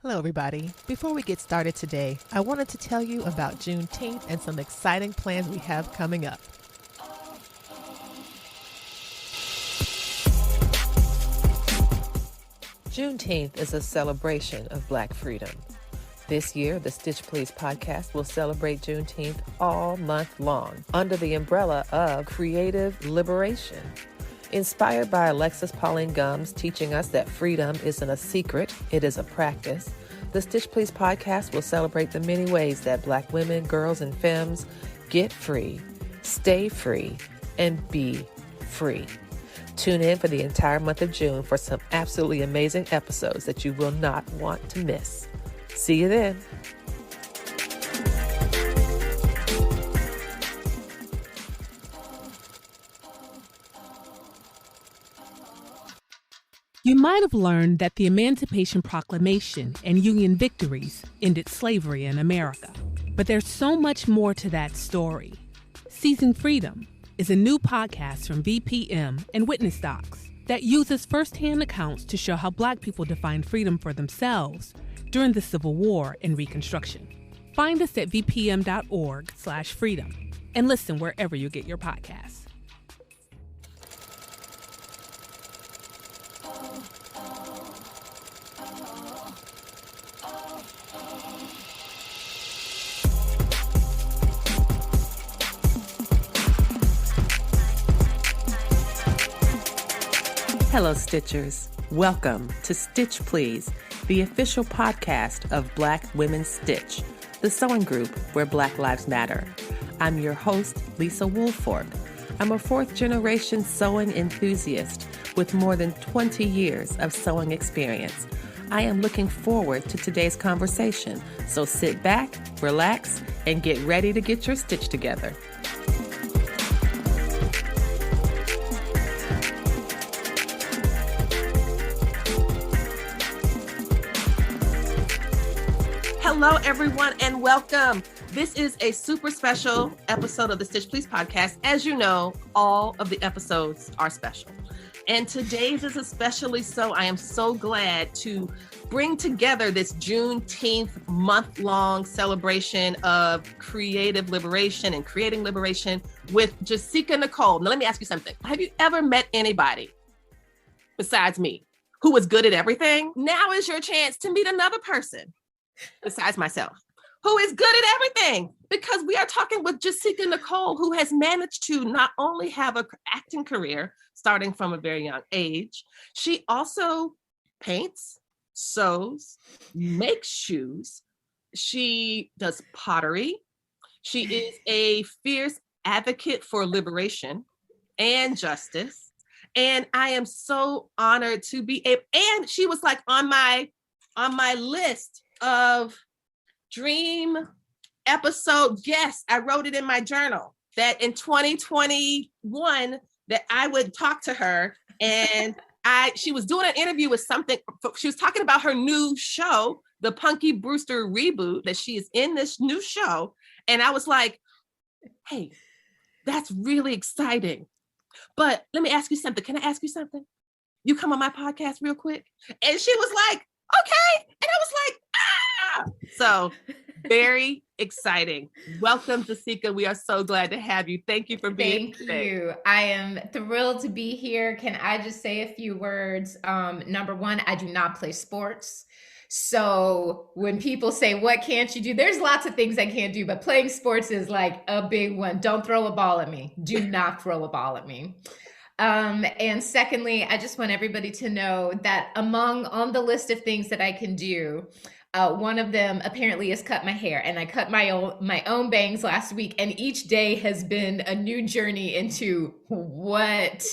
Hello, everybody. Before we get started today, I wanted to tell you about Juneteenth and some exciting plans we have coming up. Juneteenth is a celebration of Black freedom. This year, the Stitch Please podcast will celebrate Juneteenth all month long under the umbrella of creative liberation. Inspired by Alexis Pauline Gumbs teaching us that freedom isn't a secret, it is a practice, the Stitch Please podcast will celebrate the many ways that Black women, girls, and femmes get free, stay free, and be free. Tune in for the entire month of June for some absolutely amazing episodes that you will not want to miss. See you then. You might have learned that the Emancipation Proclamation and Union victories ended slavery in America. But there's so much more to that story. Seizing Freedom is a new podcast from VPM and Witness Docs that uses firsthand accounts to show how Black people defined freedom for themselves during the Civil War and Reconstruction. Find us at vpm.org/freedom and listen wherever you get your podcasts. Hello, Stitchers. Welcome to Stitch Please, the official podcast of Black Women Stitch, the sewing group where Black Lives Matter. I'm your host, Lisa Woolfork. I'm a fourth-generation sewing enthusiast with more than 20 years of sewing experience. I am looking forward to today's conversation, so sit back, relax, and get ready to get your stitch together. Hello, everyone, and welcome. This is a super special episode of the Stitch Please podcast. As you know, all of the episodes are special. And today's is especially so. I am so glad to bring together this Juneteenth month-long celebration of creative liberation and creating liberation with Jasika Nicole. Now, let me ask you something. Have you ever met anybody besides me who was good at everything? Now is your chance to meet another person besides myself, who is good at everything, because we are talking with Jasika Nicole, who has managed to not only have an acting career starting from a very young age, she also paints, sews, makes shoes, she does pottery, she is a fierce advocate for liberation and justice, and I am so honored to be able, and she was like on my list of dream episode guests. I wrote it in my journal that in 2021 that I would talk to her, and she was doing an interview with something. She was talking about her new show, the Punky Brewster reboot, that she is in this new show. And I was like, hey, that's really exciting. But let me ask you something. Can I ask you something? You come on my podcast real quick? And she was like, okay. And I was like, so very exciting. Welcome, Jasika. We are so glad to have you. Thank you for being here. Thank you. I am thrilled to be here. Can I just say a few words? Number one, I do not play sports. So when people say, what can't you do? There's lots of things I can't do, but playing sports is like a big one. Don't throw a ball at me. Do not throw a ball at me. And secondly, I just want everybody to know that on the list of things that I can do, one of them apparently is cut my hair, and I cut my own bangs last week, and each day has been a new journey into what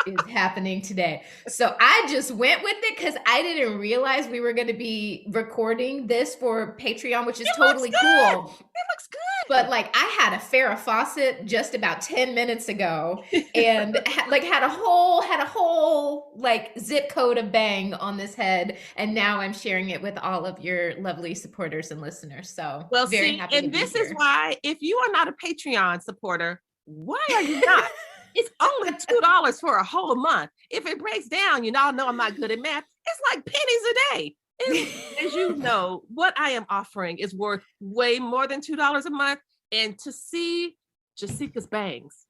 is happening today. So I just went with it because I didn't realize we were going to be recording this for Patreon, which is totally cool. It looks good. But like I had a Farrah Fawcett just about 10 minutes ago and had a whole like zip code of bang on this head. And now I'm sharing it with all of your lovely supporters and listeners. So well, very happy and to be this here. is why, if you are not a Patreon supporter, why are you not? It's only $2 for a whole month. If it breaks down, you all know I'm not good at math. It's like pennies a day. And as you know, what I am offering is worth way more than $2 a month. And to see Jasika's bangs,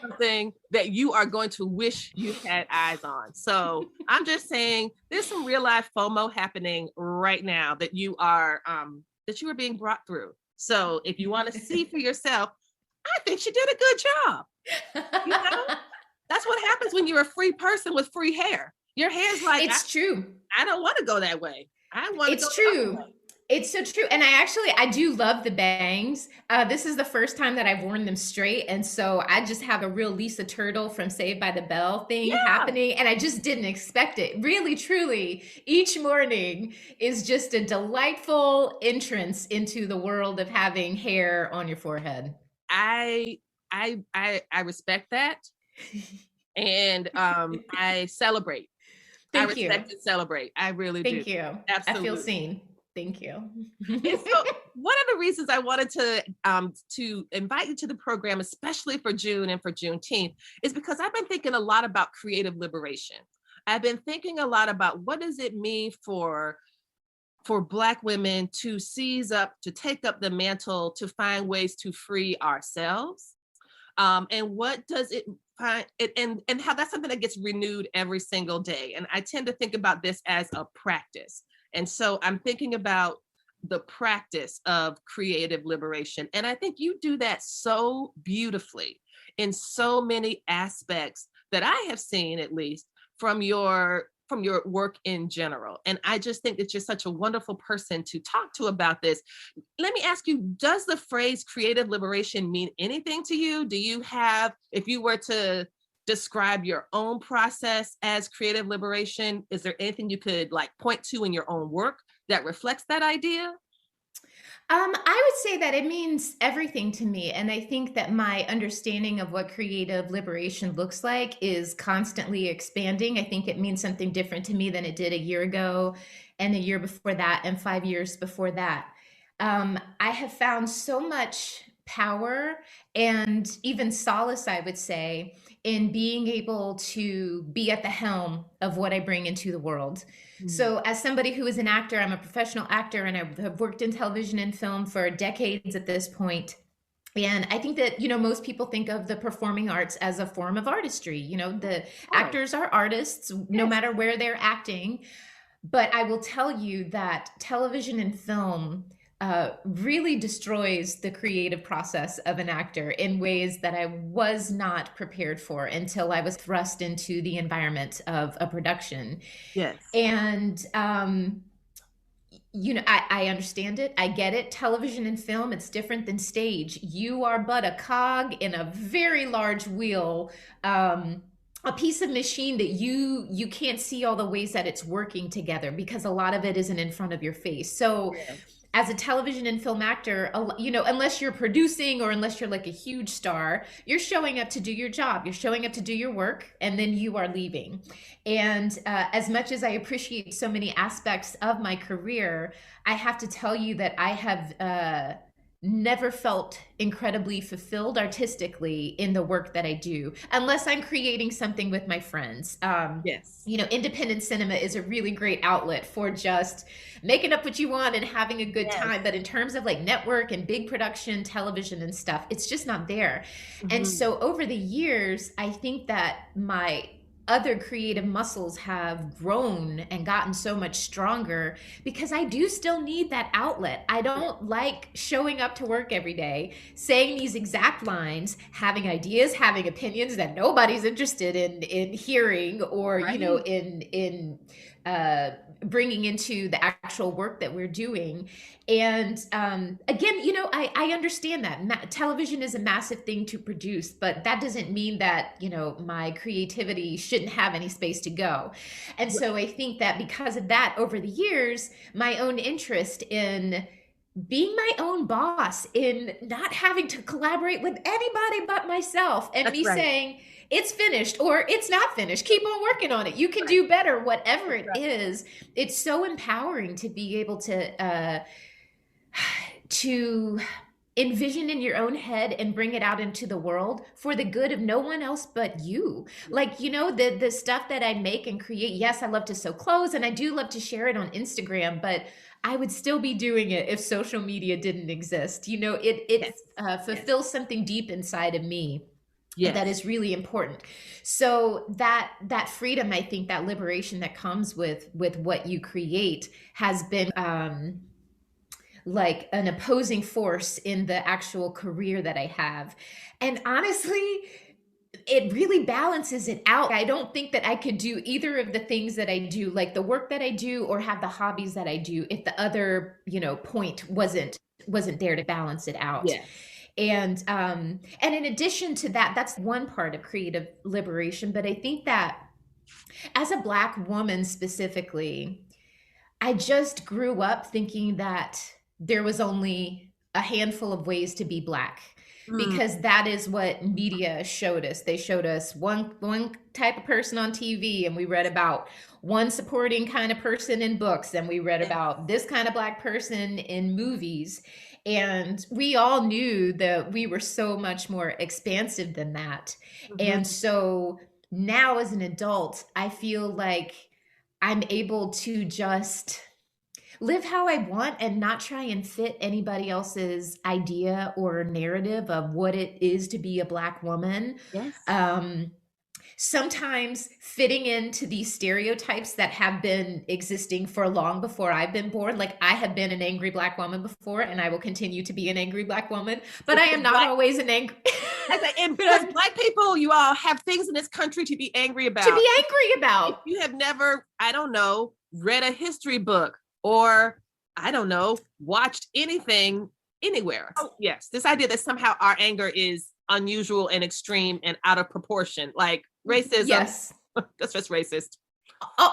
something that you are going to wish you had eyes on. So I'm just saying there's some real life FOMO happening right now that you are being brought through. So if you want to see for yourself, I think she did a good job. You know, that's what happens when you're a free person with free hair. Your hair's like, it's true. I don't want to go that way. I want to go It's the other true. way. It's so true. And I do love the bangs. This is the first time that I've worn them straight. And so I just have a real Lisa Turtle from Saved by the Bell thing happening. And I just didn't expect it. Really, truly, each morning is just a delightful entrance into the world of having hair on your forehead. I respect that. And I celebrate. Thank you. And celebrate. I really do. Thank you. Absolutely. I feel seen. Thank you. And so one of the reasons I wanted to invite you to the program, especially for June and for Juneteenth, is because I've been thinking a lot about creative liberation. I've been thinking a lot about what does it mean for Black women to seize up, to take up the mantle, to find ways to free ourselves. And what does it find it, and how that's something that gets renewed every single day. And I tend to think about this as a practice. And so I'm thinking about the practice of creative liberation. And I think you do that so beautifully in so many aspects that I have seen, at least from your work in general. And I just think that you're such a wonderful person to talk to about this. Let me ask you, does the phrase creative liberation mean anything to you? Do you have, if you were to describe your own process as creative liberation, is there anything you could point to in your own work that reflects that idea? I would say that it means everything to me. And I think that my understanding of what creative liberation looks like is constantly expanding. I think it means something different to me than it did a year ago, and a year before that, and 5 years before that. I have found so much power and even solace, I would say, in being able to be at the helm of what I bring into the world. So as somebody who is an actor, I'm a professional actor, and I have worked in television and film for decades at this point. And I think that, most people think of the performing arts as a form of artistry. The actors are artists, no matter where they're acting. But I will tell you that television and film really destroys the creative process of an actor in ways that I was not prepared for until I was thrust into the environment of a production. Yes. And, I understand it. I get it. Television and film, it's different than stage. You are but a cog in a very large wheel, a piece of machine that you can't see all the ways that it's working together because a lot of it isn't in front of your face. So as a television and film actor, unless you're producing or unless you're like a huge star, you're showing up to do your job. You're showing up to do your work, and then you are leaving. And as much as I appreciate so many aspects of my career, I have to tell you that I have never felt incredibly fulfilled artistically in the work that I do, unless I'm creating something with my friends. Yes. Independent cinema is a really great outlet for just making up what you want and having a good time. But in terms of network and big production television and stuff, it's just not there. And so over the years, I think that my other creative muscles have grown and gotten so much stronger because I do still need that outlet. I don't like showing up to work every day, saying these exact lines, having ideas, having opinions that nobody's interested in hearing or, in bringing into the actual work that we're doing. And again, I understand that television is a massive thing to produce, but that doesn't mean that, my creativity shouldn't have any space to go. And so I think that because of that, over the years, my own interest in being my own boss, in not having to collaborate with anybody but myself, and That's me right. saying, it's finished or it's not finished. Keep on working on it. You can do better, whatever it is. It's so empowering to be able to envision in your own head and bring it out into the world for the good of no one else but you. Like, the stuff that I make and create, yes, I love to sew clothes and I do love to share it on Instagram, but I would still be doing it if social media didn't exist. It Yes. fulfills something deep inside of me that Yes. is really important. So that freedom, I think, that liberation that comes with what you create has been like an opposing force in the actual career that I have. And honestly, it really balances it out. I don't think that I could do either of the things that I do, like the work that I do or have the hobbies that I do, if the other, point wasn't there to balance it out. Yes. And in addition to that, that's one part of creative liberation. But I think that as a Black woman specifically, I just grew up thinking that there was only a handful of ways to be Black, Mm, because that is what media showed us. They showed us one type of person on TV, and we read about one supporting kind of person in books, and we read yes. about this kind of Black person in movies. And we all knew that we were so much more expansive than that. And Mhm. so now as an adult, I feel like I'm able to just live how I want and not try and fit anybody else's idea or narrative of what it is to be a Black woman. Yes. Um, Sometimes fitting into these stereotypes that have been existing for long before I've been born. Like, I have been an angry Black woman before, and I will continue to be an angry Black woman, but I Because am not Black, always an angry. and But because Black people, you all have things in this country to be angry to about. be angry If about. you have never, I don't know, read a history book or, I don't know, watched anything anywhere. Oh, yes. This idea that somehow our anger is unusual and extreme and out of proportion, like racism, Yes. that's just racist.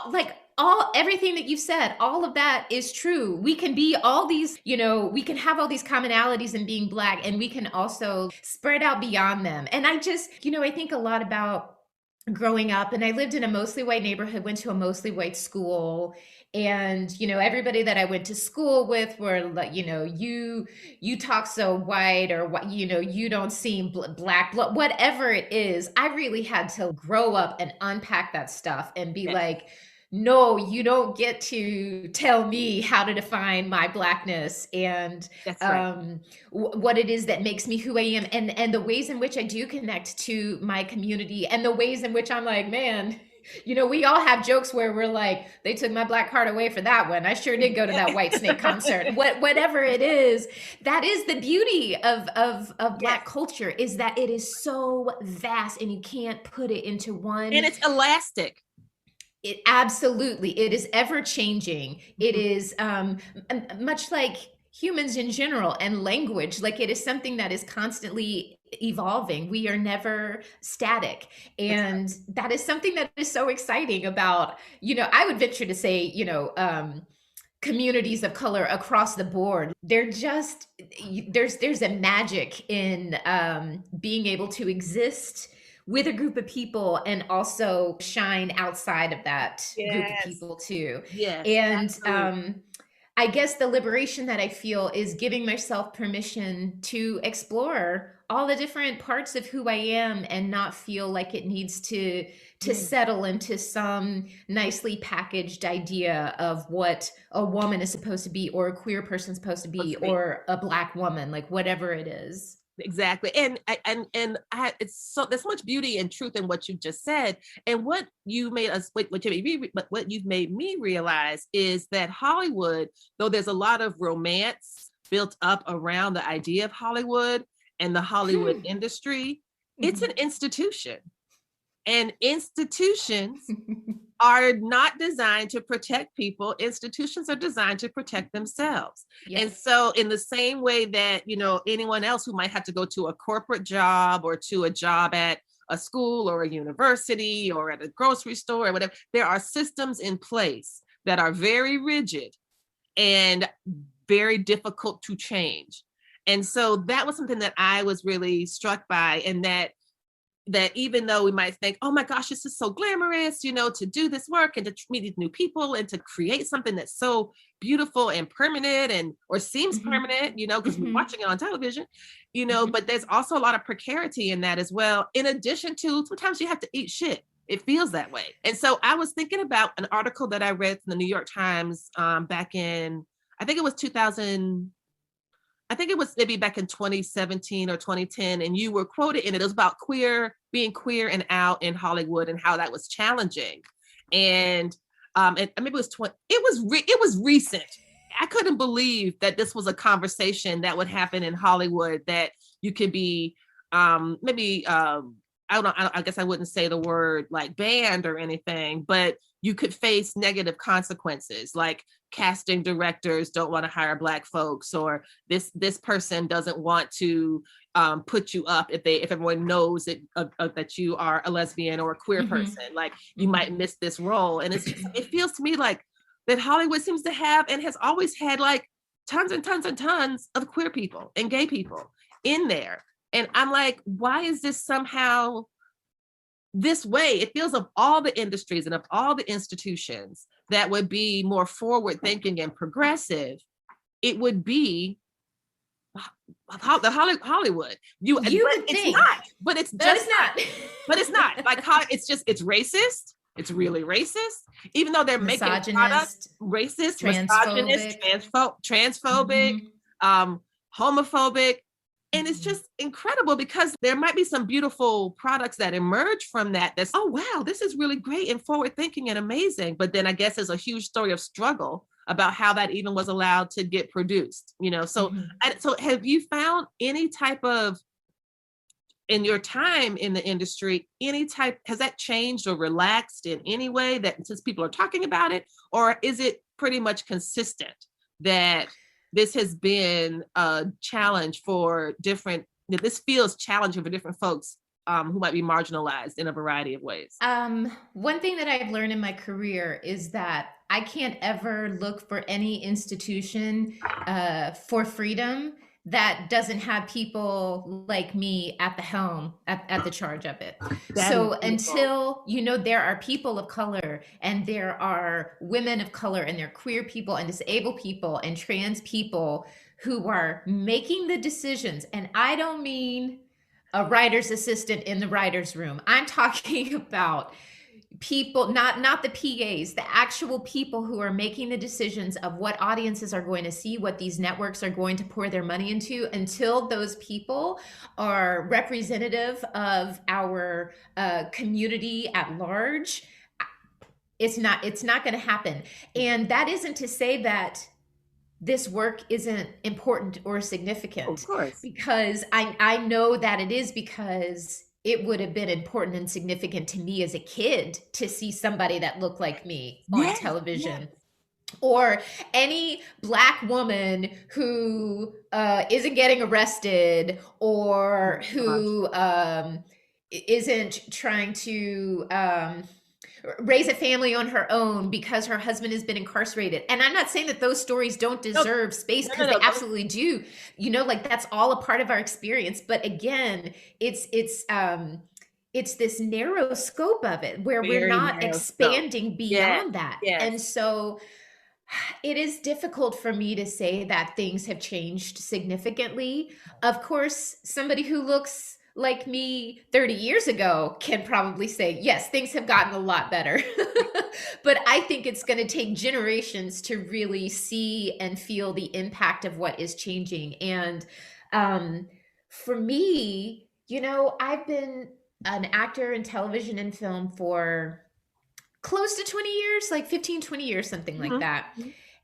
Like, all everything that you've said, all of that is true. We can be all these, we can have all these commonalities in being Black, and we can also spread out beyond them. And I just, I think a lot about growing up, and I lived in a mostly white neighborhood, went to a mostly white school. And everybody that I went to school with were like, you talk so white, or what, you don't seem Black, whatever it is. I really had to grow up and unpack that stuff and be Yes, like, no, you don't get to tell me how to define my Blackness, and that's right. what it is that makes me who I am, and the ways in which I do connect to my community, and the ways in which I'm like, man, we all have jokes where we're like, they took my Black card away for that one. I sure did go to that White Snake concert. Whatever it is, that is the beauty of Yes. Black culture, is that it is so vast and you can't put it into And one. it's elastic. It absolutely, it is ever changing. It Mhm. is much like humans in general, and language, like, it is something that is constantly evolving. We are never static, That's right. and that is something that is so exciting about, I would venture to say, communities of color across the board. They're just, there's a magic in being able to exist with a group of people and also shine outside of that group of Yes. people too. Yes, And absolutely. I guess the liberation that I feel is giving myself permission to explore all the different parts of who I am, and not feel like it needs to Yes, settle into some nicely packaged idea of what a woman is supposed to be, or a queer person is supposed to supposed be, to be. or a Black woman, like, whatever it is. Exactly. It's so there's so much beauty and truth in what you just said. And what you made us what you've made me realize is that Hollywood, though there's a lot of romance built up around the idea of Hollywood and the Hollywood industry, it's an institution. And institutions are not designed to protect people. Institutions are designed to protect themselves. And Yes. so in the same way that, anyone else who might have to go to a corporate job or to a job at a school or a university or at a grocery store or whatever, there are systems in place that are very rigid and very difficult to change. And so that was something that I was really struck by, and that that even though we might think, oh my gosh, this is so glamorous, you know, to do this work and to meet these new people and to create something that's so beautiful and permanent and or seems permanent, you know, because we're watching it on television, you know, but there's also a lot of precarity in that as well. In addition to sometimes you have to eat shit. It feels that way. And so I was thinking about an article that I read from the New York Times back in, I think it was 2000. I think it was maybe back in 2017 or 2010, and you were quoted in it. It was about being queer and out in Hollywood and how that was challenging. And maybe it was it was recent. I couldn't believe that this was a conversation that would happen in Hollywood, that you could be maybe I guess I wouldn't say the word like banned or anything, but you could face negative consequences, like casting directors don't want to hire Black folks, or this person doesn't want to put you up if everyone knows that you are a lesbian or a queer person, like you might miss this role. And it feels to me like that Hollywood seems to have and has always had like tons and tons and tons of queer people and gay people in there. And I'm like, why is this somehow this way? It feels of all the industries and of all the institutions that would be more forward thinking and progressive, it would be Hollywood. You would think, not, but it's just not. But it's not like it's racist. It's really racist, even though they're making products racist, misogynist, transphobic, homophobic. And it's just incredible because there might be some beautiful products that emerge from that. That's, oh, wow, this is really great and forward thinking and amazing. But then I guess there's a huge story of struggle about how that even was allowed to get produced, you know? So, so have you found any type of, in your time in the industry, has that changed or relaxed in any way that since people are talking about it, or is it pretty much consistent that this has been a challenge for this feels challenging for different folks who might be marginalized in a variety of ways? One thing that I've learned in my career is that I can't ever look for any institution for freedom that doesn't have people like me at the helm, at the charge of it. So until, you know, there are people of color and there are women of color and there are queer people and disabled people and trans people who are making the decisions. And I don't mean a writer's assistant in the writer's room. I'm talking about people, not the PAs, the actual people who are making the decisions of what audiences are going to see, what these networks are going to pour their money into. Until those people are representative of our community at large, it's not going to happen. And that isn't to say that this work isn't important or significant. Of course. Because I know that it is, because it would have been important and significant to me as a kid to see somebody that looked like me on television. Or any Black woman who isn't getting arrested, or who isn't trying to raise a family on her own because her husband has been incarcerated. And I'm not saying that those stories don't deserve space, because they absolutely do. You know, like that's all a part of our experience. But again, it's this narrow scope of it where we're not expanding beyond that. And so it is difficult for me to say that things have changed significantly. Of course, somebody who looks like me 30 years ago can probably say, yes, things have gotten a lot better. But I think it's going to take generations to really see and feel the impact of what is changing. And for me, you know, I've been an actor in television and film for close to 20 years, like 15, 20 years, something like that.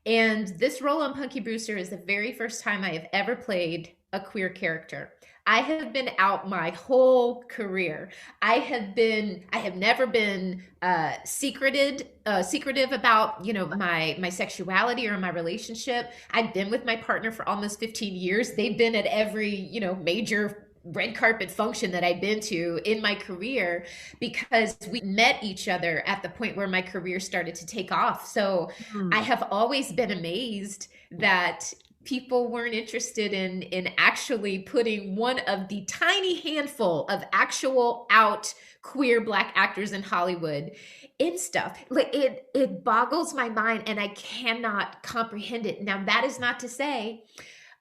And this role on Punky Brewster is the very first time I have ever played a queer character. I have been out my whole career. I have never been secretive about, you know, my sexuality or my relationship. I've been with my partner for almost 15 years. They've been at every, you know, major red carpet function that I've been to in my career, because we met each other at the point where my career started to take off. So I have always been amazed that people weren't interested in actually putting one of the tiny handful of actual out queer Black actors in Hollywood in stuff. Like it boggles my mind, and I cannot comprehend it. Now, that is not to say,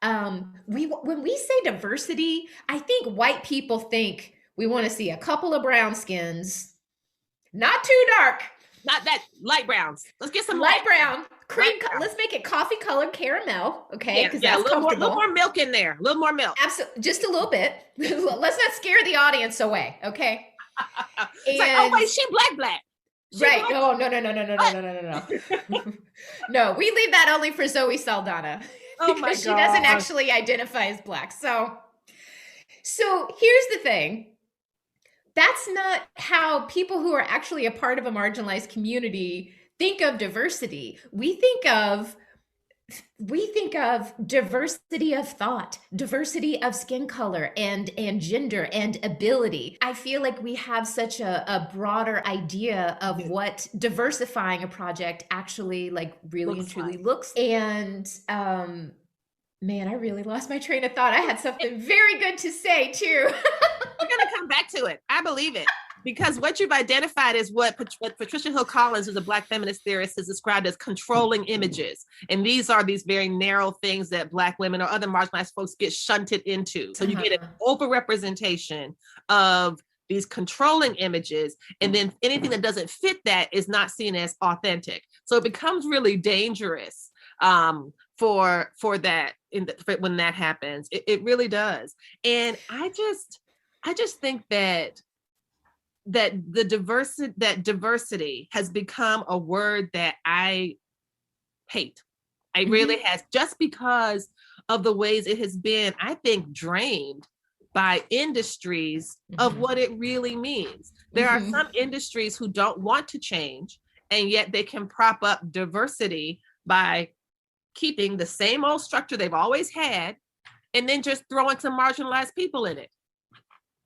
when we say diversity, I think white people think we want to see a couple of brown skins, not too dark. Not that light browns. Let's get some light brown, cream. Light brown. Let's make it coffee colored caramel, okay? Because that's comfortable. A little more milk in there. A little more milk. Absolutely, just a little bit. Let's not scare the audience away, okay? It's like, oh wait, she black. She right? black. Oh no. No, we leave that only for Zoe Saldana. Oh my God. She doesn't actually identify as Black. So here's the thing. That's not how people who are actually a part of a marginalized community think of diversity. We think of diversity of thought, diversity of skin color and gender and ability. I feel like we have such a broader idea of what diversifying a project actually like really and truly looks. And man, I really lost my train of thought. I had something very good to say too. We're going to come back to it. I believe it. Because what you've identified is what Patricia Hill Collins, who's a Black feminist theorist, has described as controlling images. And these are these very narrow things that Black women or other marginalized folks get shunted into. So you get an overrepresentation of these controlling images, and then anything that doesn't fit that is not seen as authentic. So it becomes really dangerous for that when that happens. It really does. And I just think that diversity has become a word that I hate. It really has, just because of the ways it has been, I think, drained by industries of what it really means. There are some industries who don't want to change, and yet they can prop up diversity by keeping the same old structure they've always had, and then just throwing some marginalized people in it.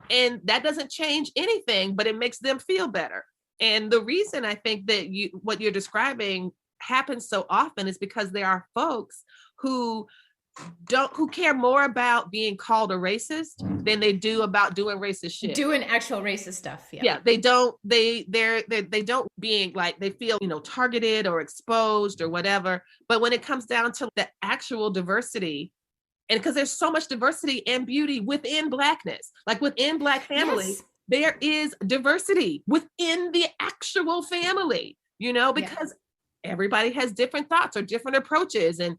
And that doesn't change anything, but it makes them feel better. And the reason I think that what you're describing happens so often is because there are folks who care more about being called a racist than they do about doing racist shit. Doing actual racist stuff. Yeah, they don't being like, they feel, targeted or exposed or whatever. But when it comes down to the actual diversity, and because there's so much diversity and beauty within Blackness, like within Black families, there is diversity within the actual family, because everybody has different thoughts or different approaches. And,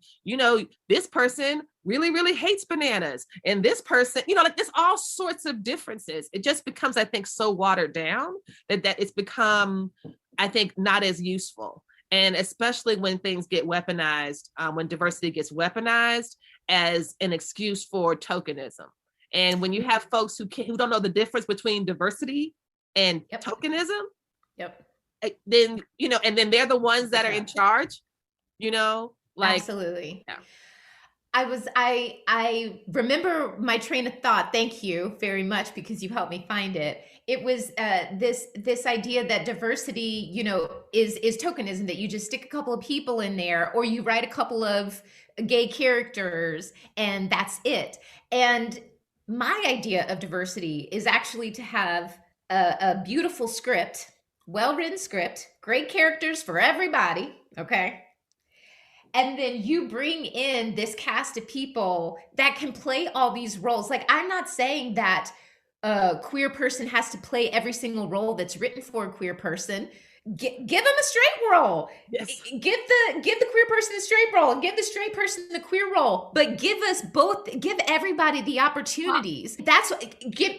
this person really, really hates bananas. And this person, like there's all sorts of differences. It just becomes, I think, so watered down that it's become, I think, not as useful. And especially when things get weaponized, when diversity gets weaponized as an excuse for tokenism. And when you have folks who don't know the difference between diversity and tokenism, then, and then they're the ones that are in charge, Absolutely. Yeah. I remember my train of thought. Thank you very much, because you helped me find it. It was this idea that diversity, is tokenism, that you just stick a couple of people in there, or you write a couple of gay characters and that's it. And my idea of diversity is actually to have a beautiful script, well-written script, great characters for everybody, okay? And then you bring in this cast of people that can play all these roles. Like, I'm not saying that a queer person has to play every single role that's written for a queer person. Give them a straight role. Yes. Give the queer person the straight role, and give the straight person the queer role. But give everybody the opportunities.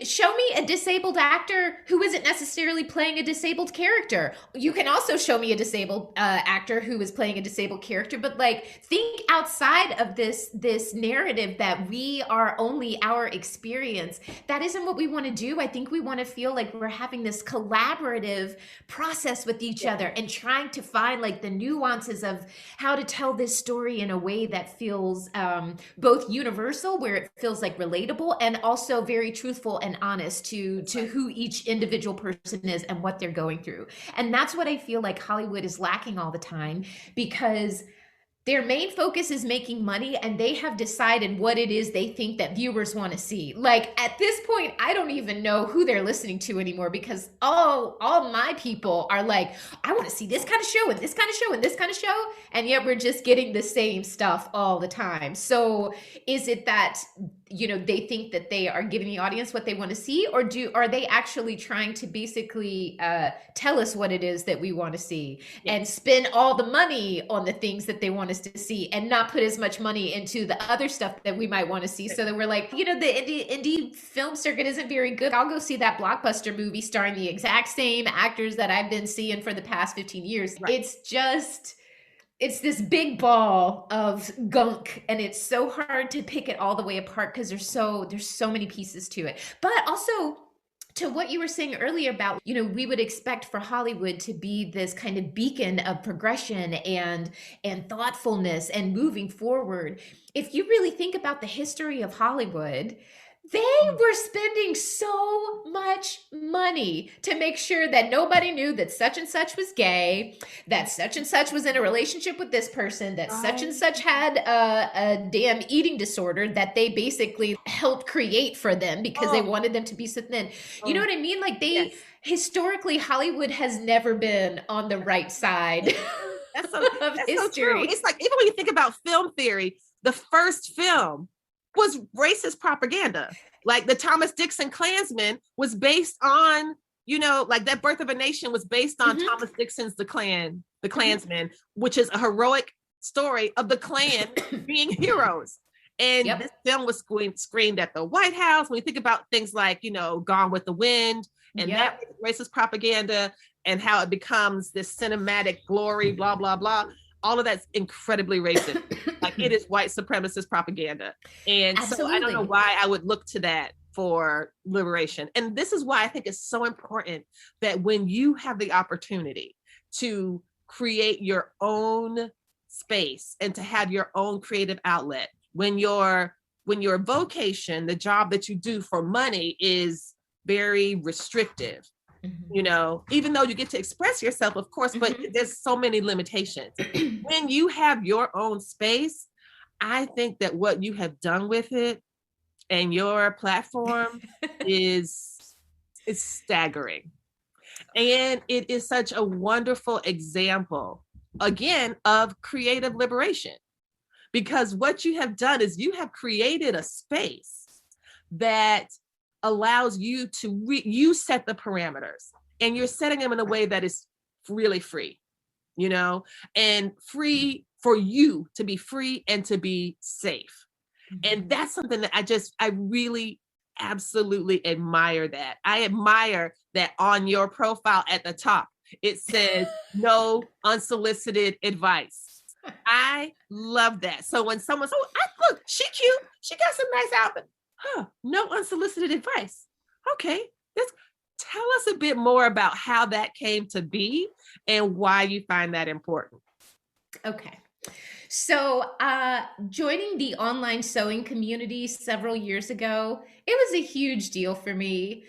Show me a disabled actor who isn't necessarily playing a disabled character. You can also show me a disabled actor who is playing a disabled character, but think outside of this narrative that we are only our experience. That isn't what we want to do. I think we want to feel like we're having this collaborative process with each other and trying to find the nuances of how to tell this story in a way that feels both universal, where it feels relatable, and also very truthful and honest to who each individual person is and what they're going through. And that's what I feel like Hollywood is lacking all the time, because Their main focus is making money, and they have decided what it is they think that viewers want to see. Like at this point, I don't even know who they're listening to anymore, because all my people are like, I want to see this kind of show and this kind of show and this kind of show, and yet we're just getting the same stuff all the time. So is it that, you know, they think that they are giving the audience what they want to see, or are they actually trying to basically tell us what it is that we want to see, and spend all the money on the things that they want us to see, and not put as much money into the other stuff that we might want to see? So that we're like, you know, the indie film circuit isn't very good. I'll go see that blockbuster movie starring the exact same actors that I've been seeing for the past 15 years. Right. It's this big ball of gunk, and it's so hard to pick it all the way apart because there's so many pieces to it. But also, to what you were saying earlier about, you know, we would expect for Hollywood to be this kind of beacon of progression and thoughtfulness and moving forward. If you really think about the history of Hollywood, they were spending so much money to make sure that nobody knew that such and such was gay, that such and such was in a relationship with this person, that such and such had a damn eating disorder that they basically helped create for them because they wanted them to be so thin. You know what I mean? Like historically, Hollywood has never been on the right side that's of history. So true. It's like, even when you think about film theory, the first film was racist propaganda. Like the Thomas Dixon Klansman was based on, you know, like that Birth of a Nation was based on Thomas Dixon's The Klansman, which is a heroic story of the Klan being heroes. And this film was screened at the White House. When you think about things like, you know, Gone with the Wind and that racist propaganda, and how it becomes this cinematic glory, blah, blah, blah. All of that's incredibly racist. Like, it is white supremacist propaganda. And so I don't know why I would look to that for liberation. And this is why I think it's so important that when you have the opportunity to create your own space and to have your own creative outlet, when your vocation, the job that you do for money, is very restrictive, you know, even though you get to express yourself, of course, but there's so many limitations. When you have your own space, I think that what you have done with it and your platform is staggering. And it is such a wonderful example, again, of creative liberation. Because what you have done is you have created a space that allows you to you set the parameters, and you're setting them in a way that is really free, you know, and free for you to be free and to be safe. And that's something that I really absolutely admire. That I admire that on your profile at the top, it says no unsolicited advice. I love that. So when someone's, look, she cute, she got some nice outfit. No unsolicited advice. Okay, tell us a bit more about how that came to be and why you find that important. Okay. So joining the online sewing community several years ago, it was a huge deal for me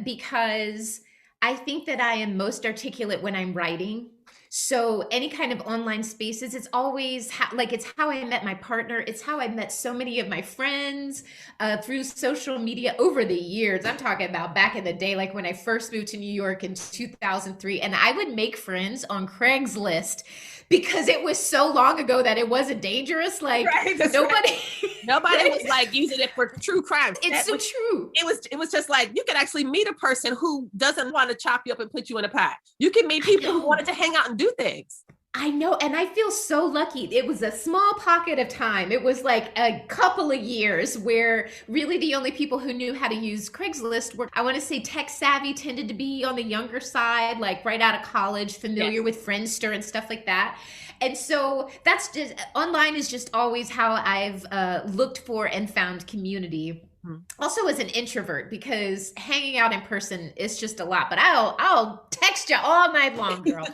because I think that I am most articulate when I'm writing. So any kind of online spaces, it's always it's how I met my partner. It's how I met so many of my friends through social media over the years. I'm talking about back in the day, like when I first moved to New York in 2003, and I would make friends on Craigslist because it was so long ago that it wasn't dangerous. Like nobody was like using it for true crime. It's so true. It was just like, you could actually meet a person who doesn't want to chop you up and put you in a pie. You can meet people who wanted to hang out and do things. I know. And I feel so lucky. It was a small pocket of time. It was like a couple of years where really the only people who knew how to use Craigslist were, I want to say, tech savvy, tended to be on the younger side, like right out of college, familiar with Friendster and stuff like that. And so that's just, online is just always how I've looked for and found community. Also as an introvert, because hanging out in person is just a lot, but I'll text you all night long, girl.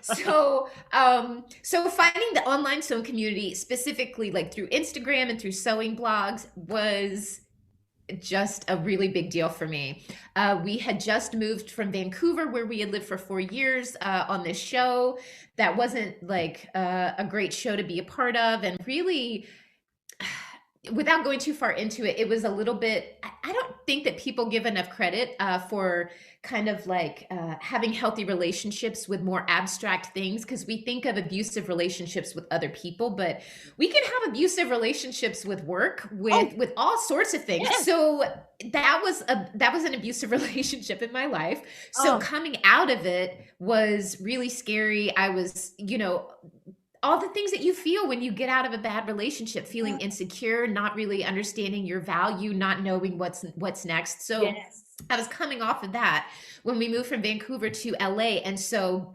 So finding the online sewing community, specifically like through Instagram and through sewing blogs, was just a really big deal for me. We had just moved from Vancouver, where we had lived for 4 years, on this show that wasn't like a great show to be a part of. And really, without going too far into it, it was a little bit, I don't think that people give enough credit for kind of like having healthy relationships with more abstract things, because we think of abusive relationships with other people, but we can have abusive relationships with work, with all sorts of things. Yes. So that was an abusive relationship in my life. So coming out of it was really scary. I was, all the things that you feel when you get out of a bad relationship, feeling insecure, not really understanding your value, not knowing what's next. So I was coming off of that when we moved from Vancouver to LA. And so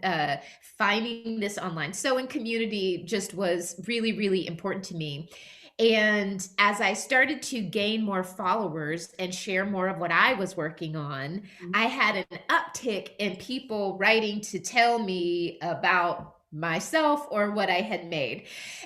finding this online sewing community just was really, really important to me. And as I started to gain more followers and share more of what I was working on, I had an uptick in people writing to tell me about myself or what I had made.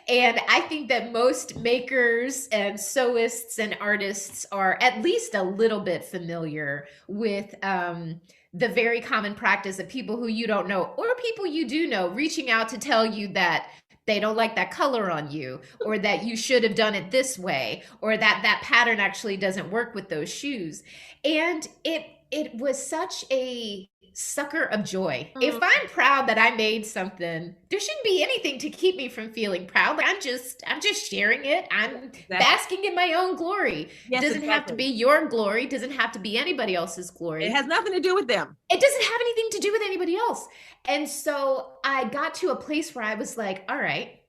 And I think that most makers and sewists and artists are at least a little bit familiar with the very common practice of people who you don't know or people you do know reaching out to tell you that they don't like that color on you, or that you should have done it this way, or that pattern actually doesn't work with those shoes. And it was such a sucker of joy. If I'm proud that I made something, there shouldn't be anything to keep me from feeling proud. I'm just sharing it. I'm basking in my own glory. It doesn't have to be your glory. It doesn't have to be anybody else's glory. It has nothing to do with them. It doesn't have anything to do with anybody else. And so I got to a place where I was like, all right,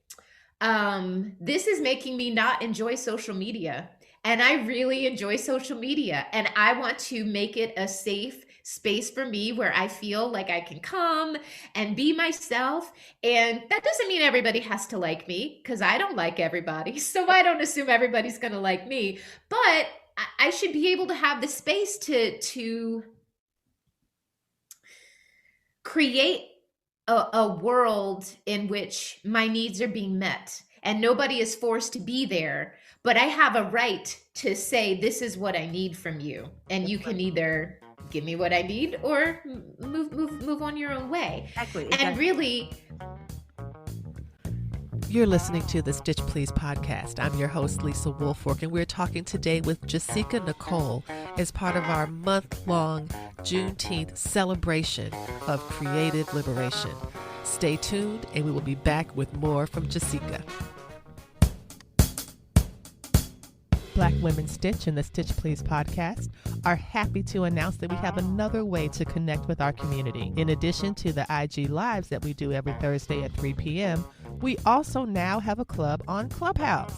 this is making me not enjoy social media. And I really enjoy social media. And I want to make it a safe space for me where I feel like I can come and be myself. And that doesn't mean everybody has to like me, because I don't like everybody. So I don't assume everybody's going to like me. But I should be able to have the space to create a world in which my needs are being met and nobody is forced to be there. But I have a right to say, this is what I need from you. And you can either give me what I need or move on your own way. Exactly. And really, you're listening to the Stitch Please podcast. I'm your host, Lisa Woolfork, and we're talking today with Jasika Nicole as part of our month-long Juneteenth celebration of creative liberation. Stay tuned, and we will be back with more from Jasika. Black Women Stitch and the Stitch Please podcast are happy to announce that we have another way to connect with our community. In addition to the IG Lives that we do every Thursday at 3 p.m., we also now have a club on Clubhouse.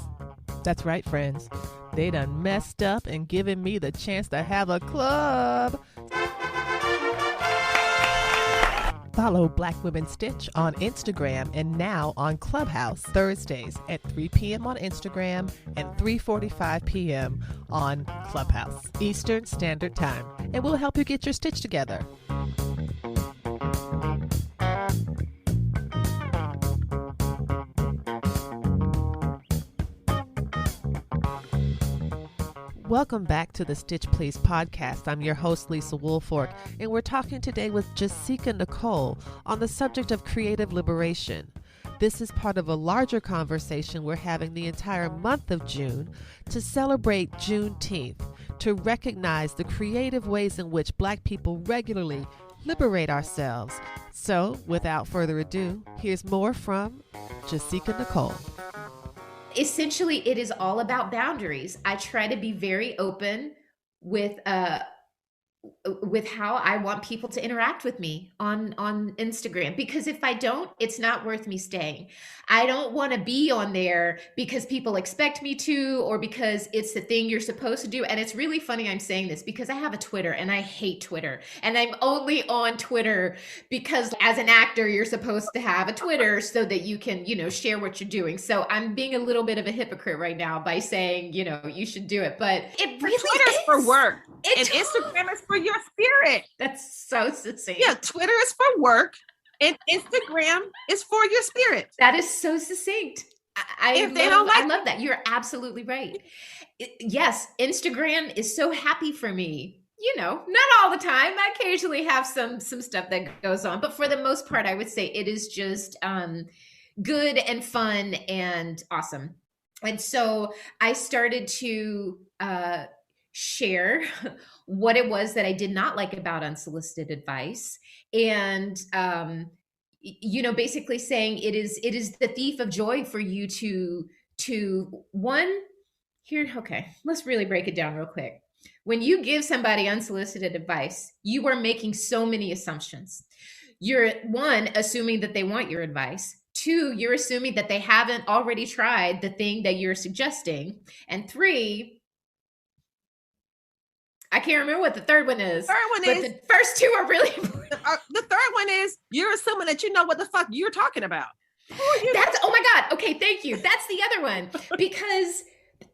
That's right, friends. They done messed up and given me the chance to have a club. Follow Black Women Stitch on Instagram and now on Clubhouse Thursdays at 3 p.m. on Instagram and 3:45 p.m. on Clubhouse Eastern Standard Time. And we'll help you get your stitch together. Welcome back to the Stitch Please podcast. I'm your host, Lisa Woolfork, and we're talking today with Jasika Nicole on the subject of creative liberation. This is part of a larger conversation we're having the entire month of June to celebrate Juneteenth, to recognize the creative ways in which Black people regularly liberate ourselves. So, without further ado, here's more from Jasika Nicole. Essentially, it is all about boundaries. I try to be very open with how I want people to interact with me on Instagram, because if I don't, it's not worth me staying. I don't want to be on there because people expect me to, or because it's the thing you're supposed to do. And it's really funny I'm saying this because I have a Twitter and I hate Twitter, and I'm only on Twitter because as an actor, you're supposed to have a Twitter so that you can, share what you're doing. So I'm being a little bit of a hypocrite right now by saying, you should do it, but it really Twitter's is for work, and Instagram is for your spirit. That's so succinct. Yeah, Twitter is for work and Instagram is for your spirit. That is so succinct. if they don't like I love that. You're absolutely right. Yes, Instagram is so happy for me. Not all the time. I occasionally have some stuff that goes on, but for the most part, I would say it is just good and fun and awesome. And so I started to share what it was that I did not like about unsolicited advice, and basically saying it is the thief of joy for you to one here. Okay, let's really break it down real quick. When you give somebody unsolicited advice, you are making so many assumptions. You're one, assuming that they want your advice. Two, you're assuming that they haven't already tried the thing that you're suggesting. And three, I can't remember what the third one is. The first two are really important. The third one is you're assuming that you know what the fuck you're talking about. Oh my God. Okay, thank you. That's the other one. Because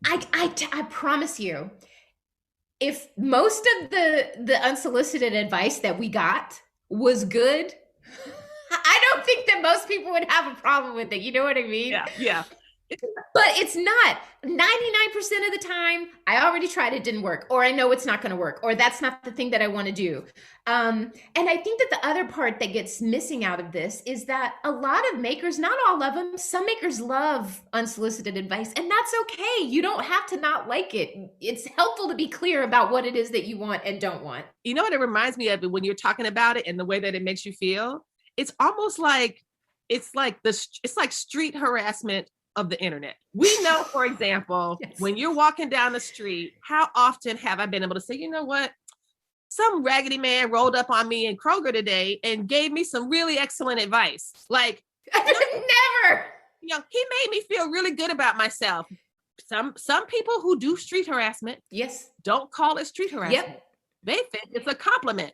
I promise you, if most of the unsolicited advice that we got was good, I don't think that most people would have a problem with it. You know what I mean? Yeah. But it's not. 99% of the time, I already tried, it didn't work, or I know it's not going to work, or that's not the thing that I want to do. And I think that the other part that gets missing out of this is that a lot of makers, not all of them, some makers love unsolicited advice, and that's okay. You don't have to not like it. It's helpful to be clear about what it is that you want and don't want. You know what it reminds me of when you're talking about it and the way that it makes you feel? It's almost like it's like street harassment of the internet. We know, for example, yes, when you're walking down the street, how often have I been able to say, you know what? Some raggedy man rolled up on me in Kroger today and gave me some really excellent advice. Like, never. He made me feel really good about myself. Some people who do street harassment, yes, don't call it street harassment. Yep. They think it's a compliment.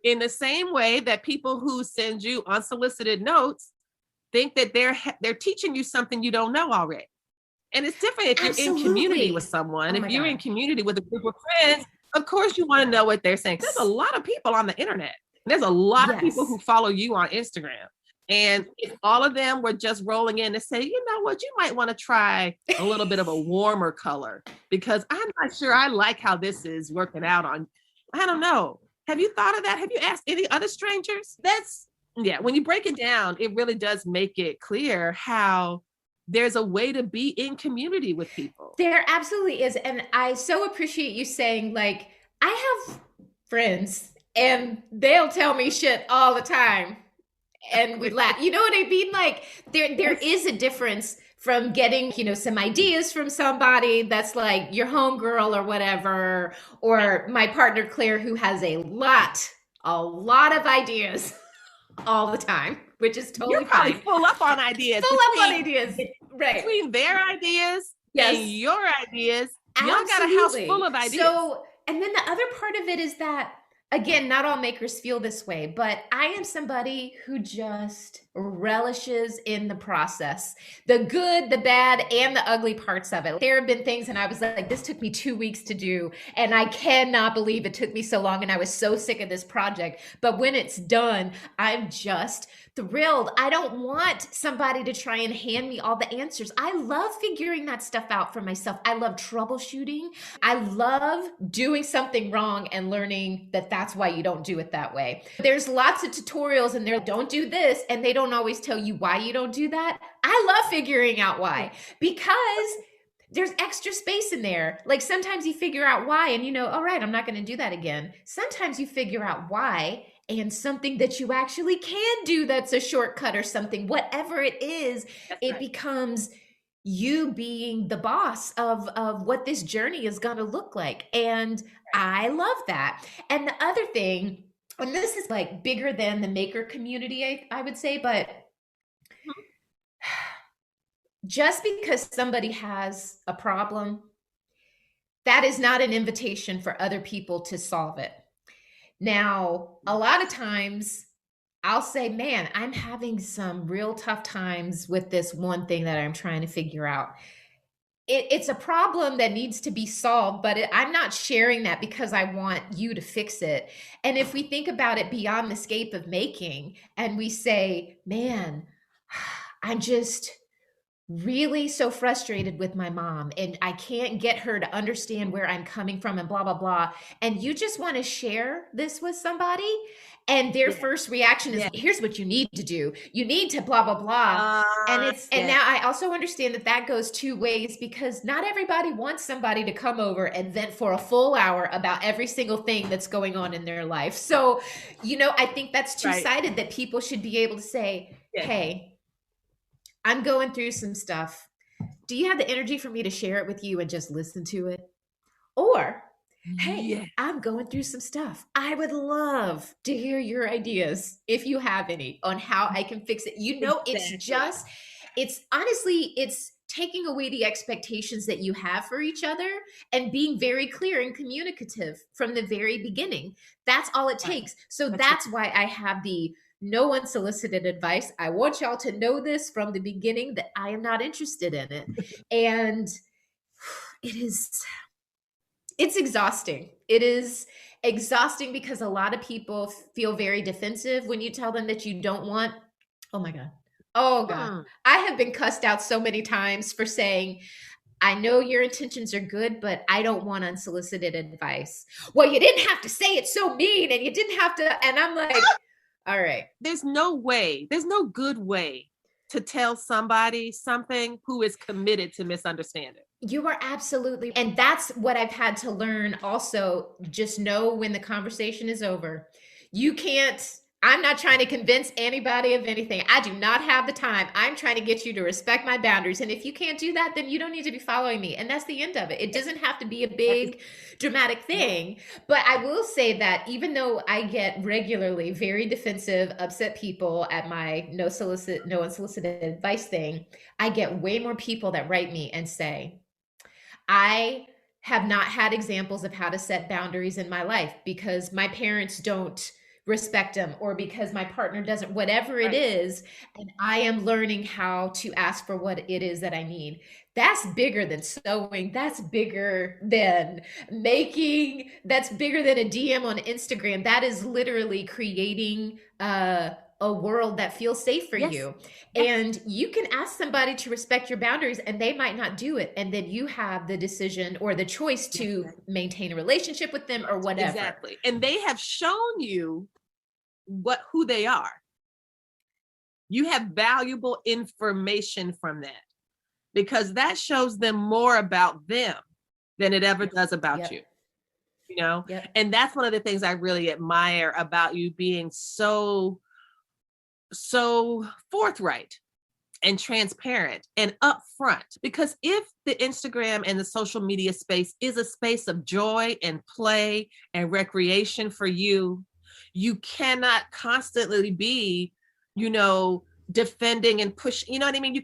In the same way that people who send you unsolicited notes think that they're teaching you something you don't know already. And it's different if you're Absolutely. in community with someone. If you're in community with a group of friends, of course you want to know what they're saying. There's a lot of people on the internet. There's a lot of people who follow you on Instagram. And if all of them were just rolling in to say, you know what, you might want to try a little bit of a warmer color because I'm not sure I like how this is working out on, I don't know. Have you thought of that? Have you asked any other strangers? When you break it down, it really does make it clear how there's a way to be in community with people. There absolutely is. And I so appreciate you saying, like, I have friends and they'll tell me shit all the time and we laugh. You know what I mean? Like there is a difference from getting, some ideas from somebody that's like your homegirl or whatever, or my partner Claire, who has a lot of ideas all the time, which is totally You're probably full up on ideas. Right. Between their ideas and your ideas, Absolutely. Y'all got a house full of ideas. So, and then the other part of it is that, again, not all makers feel this way, but I am somebody who just relishes in the process, the good, the bad, and the ugly parts of it. There have been things and I was like, this took me 2 weeks to do, and I cannot believe it took me so long, and I was so sick of this project. But when it's done, I'm just thrilled. I don't want somebody to try and hand me all the answers. I love figuring that stuff out for myself. I love troubleshooting. I love doing something wrong and learning that that's why you don't do it that way. There's lots of tutorials and they're don't do this, and they don't always tell you why you don't do that. I love figuring out why, because there's extra space in there. Like sometimes you figure out why and all right, I'm not going to do that again. Sometimes you figure out why and something that you actually can do that's a shortcut or something, whatever it is, it becomes you being the boss of what this journey is going to look like. And I love that. And the other thing, and this is like bigger than the maker community, I would say, but just because somebody has a problem, that is not an invitation for other people to solve it. Now, a lot of times I'll say, man, I'm having some real tough times with this one thing that I'm trying to figure out. It's a problem that needs to be solved, but I'm not sharing that because I want you to fix it. And if we think about it beyond the scope of making and we say, man, I'm just really so frustrated with my mom and I can't get her to understand where I'm coming from and blah, blah, blah. And you just want to share this with somebody. And their Yeah. first reaction is, Yeah. here's what you need to do. You need to blah, blah, blah. And now I also understand that that goes two ways because not everybody wants somebody to come over and vent for a full hour about every single thing that's going on in their life. So, I think that's two-sided, that people should be able to say, hey, I'm going through some stuff. Do you have the energy for me to share it with you and just listen to it? Or, hey, I'm going through some stuff. I would love to hear your ideas, if you have any, on how I can fix it. It's honestly, it's taking away the expectations that you have for each other and being very clear and communicative from the very beginning. That's all it takes. So that's why I have the no unsolicited advice. I want y'all to know this from the beginning that I am not interested in it. And it's exhausting. It is exhausting because a lot of people feel very defensive when you tell them that you don't want. Oh my God. Oh God. I have been cussed out so many times for saying, I know your intentions are good, but I don't want unsolicited advice. Well, you didn't have to say it so mean and you didn't have to. And I'm like, all right. There's no good way to tell somebody something who is committed to misunderstanding. You are absolutely. And that's what I've had to learn also. Just know when the conversation is over. I'm not trying to convince anybody of anything. I do not have the time. I'm trying to get you to respect my boundaries. And if you can't do that, then you don't need to be following me. And that's the end of it. It doesn't have to be a big dramatic thing. But I will say that even though I get regularly very defensive, upset people at my no unsolicited advice thing, I get way more people that write me and say, I have not had examples of how to set boundaries in my life because my parents don't respect them or because my partner doesn't, whatever it is. And I am learning how to ask for what it is that I need. That's bigger than sewing. That's bigger than that's bigger than a DM on Instagram. That is literally creating a world that feels safe for you. And you can ask somebody to respect your boundaries and they might not do it. And then you have the decision or the choice to maintain a relationship with them or whatever. Exactly. And they have shown you who they are. You have valuable information from that because that shows them more about them than it ever does about you. And that's one of the things I really admire about you being so forthright and transparent and upfront, because if the Instagram and the social media space is a space of joy and play and recreation for you, you cannot constantly be, defending and pushing, you know what I mean?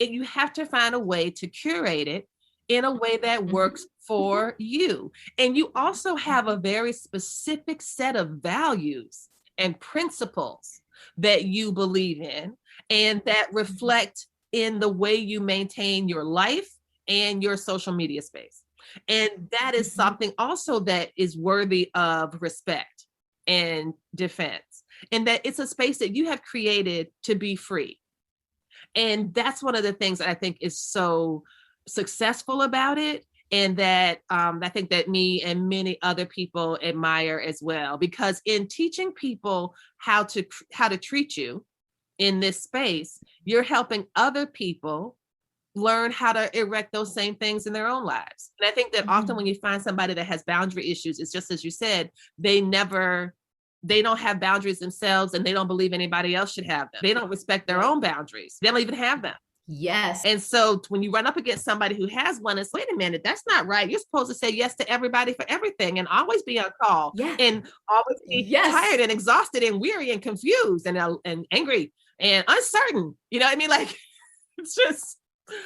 You have to find a way to curate it in a way that works for you. And you also have a very specific set of values and principles that you believe in and that reflect in the way you maintain your life and your social media space. And that is something also that is worthy of respect and defense, and that it's a space that you have created to be free. And that's one of the things that I think is so successful about it. And that I think that me and many other people admire as well, because in teaching people how to treat you in this space, you're helping other people learn how to erect those same things in their own lives. And I think that often when you find somebody that has boundary issues, it's just as you said, they don't have boundaries themselves and they don't believe anybody else should have them. They don't respect their own boundaries. They don't even have them. Yes. And so when you run up against somebody who has one, it's, wait a minute, that's not right. You're supposed to say yes to everybody for everything and always be on call and always be tired and exhausted and weary and confused and angry and uncertain. You know what I mean? Like, it's just, no,